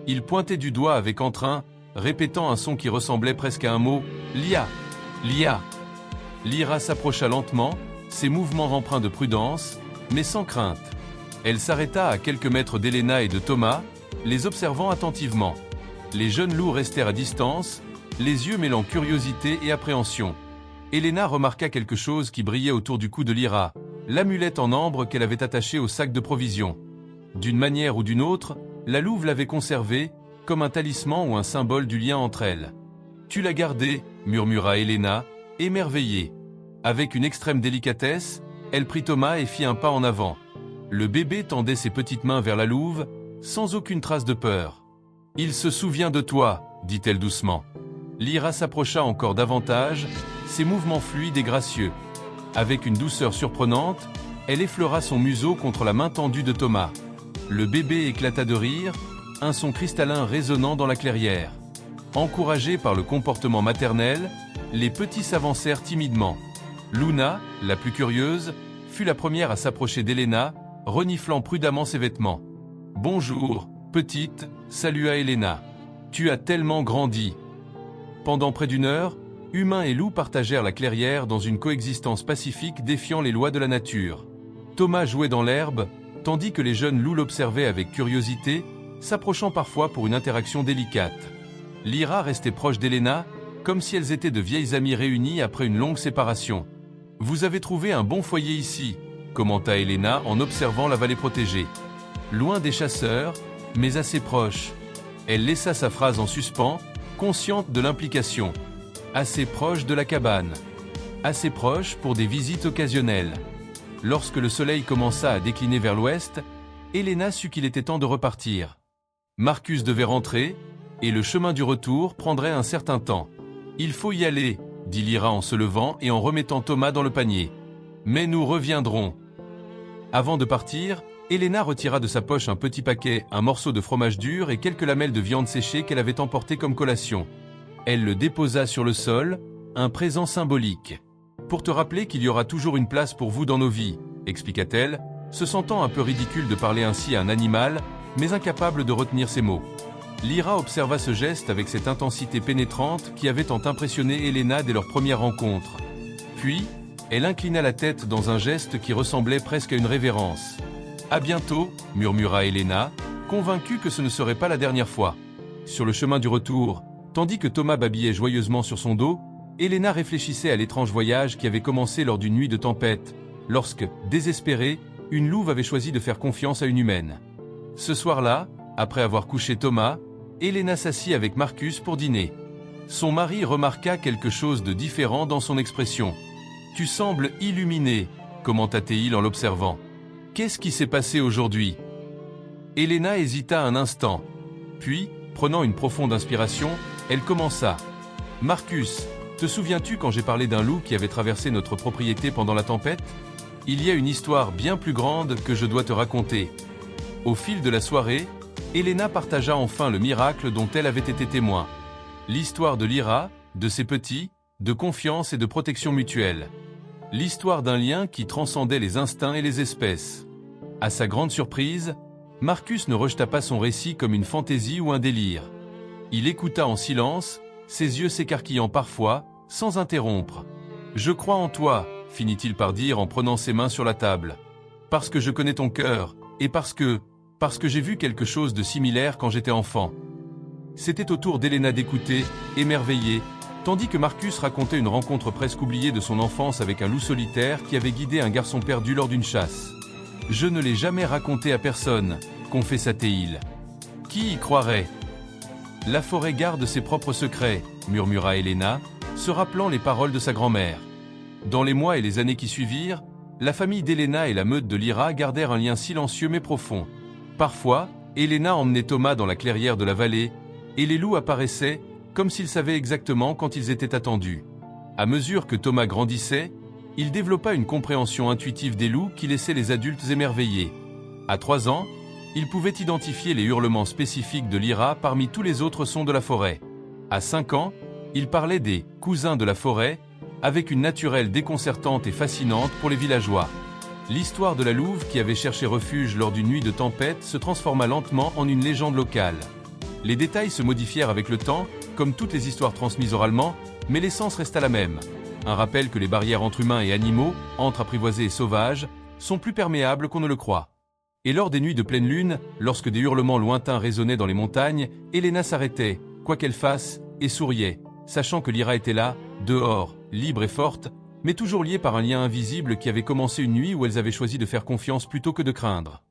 Il pointait du doigt avec entrain, répétant un son qui ressemblait presque à un mot « Lia ! Lia !» Lyra s'approcha lentement, ses mouvements empreints de prudence, mais sans crainte. Elle s'arrêta à quelques mètres d'Helena et de Thomas, les observant attentivement. Les jeunes loups restèrent à distance, les yeux mêlant curiosité et appréhension. Helena remarqua quelque chose qui brillait autour du cou de Lyra, l'amulette en ambre qu'elle avait attachée au sac de provisions. D'une manière ou d'une autre, la louve l'avait conservée, comme un talisman ou un symbole du lien entre elles. « Tu l'as gardée » murmura Helena, émerveillée. Avec une extrême délicatesse, elle prit Thomas et fit un pas en avant. Le bébé tendait ses petites mains vers la louve, sans aucune trace de peur. Il se souvient de toi, dit-elle doucement. Lyra s'approcha encore davantage, ses mouvements fluides et gracieux. Avec une douceur surprenante, elle effleura son museau contre la main tendue de Thomas. Le bébé éclata de rire, un son cristallin résonnant dans la clairière. Encouragés par le comportement maternel, les petits s'avancèrent timidement. Luna, la plus curieuse, fut la première à s'approcher d'Elena, reniflant prudemment ses vêtements. « Bonjour, petite », salua Elena. « Tu as tellement grandi. » Pendant près d'une heure, humains et loups partagèrent la clairière dans une coexistence pacifique défiant les lois de la nature. Thomas jouait dans l'herbe, tandis que les jeunes loups l'observaient avec curiosité, s'approchant parfois pour une interaction délicate. Lyra restait proche d'Elena, comme si elles étaient de vieilles amies réunies après une longue séparation. « Vous avez trouvé un bon foyer ici », commenta Elena en observant la vallée protégée. Loin des chasseurs, mais assez proche. Elle laissa sa phrase en suspens, consciente de l'implication. Assez proche de la cabane. Assez proche pour des visites occasionnelles. Lorsque le soleil commença à décliner vers l'ouest, Elena sut qu'il était temps de repartir. Marcus devait rentrer, et le chemin du retour prendrait un certain temps. « Il faut y aller », dit Lyra en se levant et en remettant Thomas dans le panier. « Mais nous reviendrons. » Avant de partir, Elena retira de sa poche un petit paquet, un morceau de fromage dur et quelques lamelles de viande séchée qu'elle avait emportées comme collation. Elle le déposa sur le sol, un présent symbolique. « Pour te rappeler qu'il y aura toujours une place pour vous dans nos vies », expliqua-t-elle, se sentant un peu ridicule de parler ainsi à un animal, mais incapable de retenir ses mots. Lyra observa ce geste avec cette intensité pénétrante qui avait tant impressionné Elena dès leur première rencontre. Puis, elle inclina la tête dans un geste qui ressemblait presque à une révérence. « À bientôt », murmura Elena, convaincue que ce ne serait pas la dernière fois. Sur le chemin du retour, tandis que Thomas babillait joyeusement sur son dos, Elena réfléchissait à l'étrange voyage qui avait commencé lors d'une nuit de tempête, lorsque, désespérée, une louve avait choisi de faire confiance à une humaine. Ce soir-là, après avoir couché Thomas, Elena s'assit avec Marcus pour dîner. Son mari remarqua quelque chose de différent dans son expression. « Tu sembles illuminée », commenta-t-il en l'observant. « Qu'est-ce qui s'est passé aujourd'hui ?» Elena hésita un instant. Puis, prenant une profonde inspiration, elle commença. « Marcus, te souviens-tu quand j'ai parlé d'un loup qui avait traversé notre propriété pendant la tempête ? Il y a une histoire bien plus grande que je dois te raconter. » Au fil de la soirée, Elena partagea enfin le miracle dont elle avait été témoin. L'histoire de Lyra, de ses petits, de confiance et de protection mutuelle. L'histoire d'un lien qui transcendait les instincts et les espèces. À sa grande surprise, Marcus ne rejeta pas son récit comme une fantaisie ou un délire. Il écouta en silence, ses yeux s'écarquillant parfois, sans interrompre. « Je crois en toi », finit-il par dire en prenant ses mains sur la table. « Parce que je connais ton cœur, et parce que j'ai vu quelque chose de similaire quand j'étais enfant. » C'était au tour d'Elena d'écouter, émerveillée, tandis que Marcus racontait une rencontre presque oubliée de son enfance avec un loup solitaire qui avait guidé un garçon perdu lors d'une chasse. « Je ne l'ai jamais raconté à personne », confessa-t-il. « Qui y croirait ?»« La forêt garde ses propres secrets », murmura Elena, se rappelant les paroles de sa grand-mère. Dans les mois et les années qui suivirent, la famille d'Elena et la meute de Lyra gardèrent un lien silencieux mais profond. Parfois, Elena emmenait Thomas dans la clairière de la vallée, et les loups apparaissaient, comme s'ils savaient exactement quand ils étaient attendus. À mesure que Thomas grandissait, il développa une compréhension intuitive des loups qui laissait les adultes émerveillés. À 3 ans, il pouvait identifier les hurlements spécifiques de Lyra parmi tous les autres sons de la forêt. À 5 ans, il parlait des « cousins de la forêt », avec une naturelle déconcertante et fascinante pour les villageois. L'histoire de la louve qui avait cherché refuge lors d'une nuit de tempête se transforma lentement en une légende locale. Les détails se modifièrent avec le temps, comme toutes les histoires transmises oralement, mais l'essence resta la même. Un rappel que les barrières entre humains et animaux, entre apprivoisés et sauvages, sont plus perméables qu'on ne le croit. Et lors des nuits de pleine lune, lorsque des hurlements lointains résonnaient dans les montagnes, Elena s'arrêtait, quoi qu'elle fasse, et souriait, sachant que Lyra était là, dehors, libre et forte, mais toujours liée par un lien invisible qui avait commencé une nuit où elles avaient choisi de faire confiance plutôt que de craindre.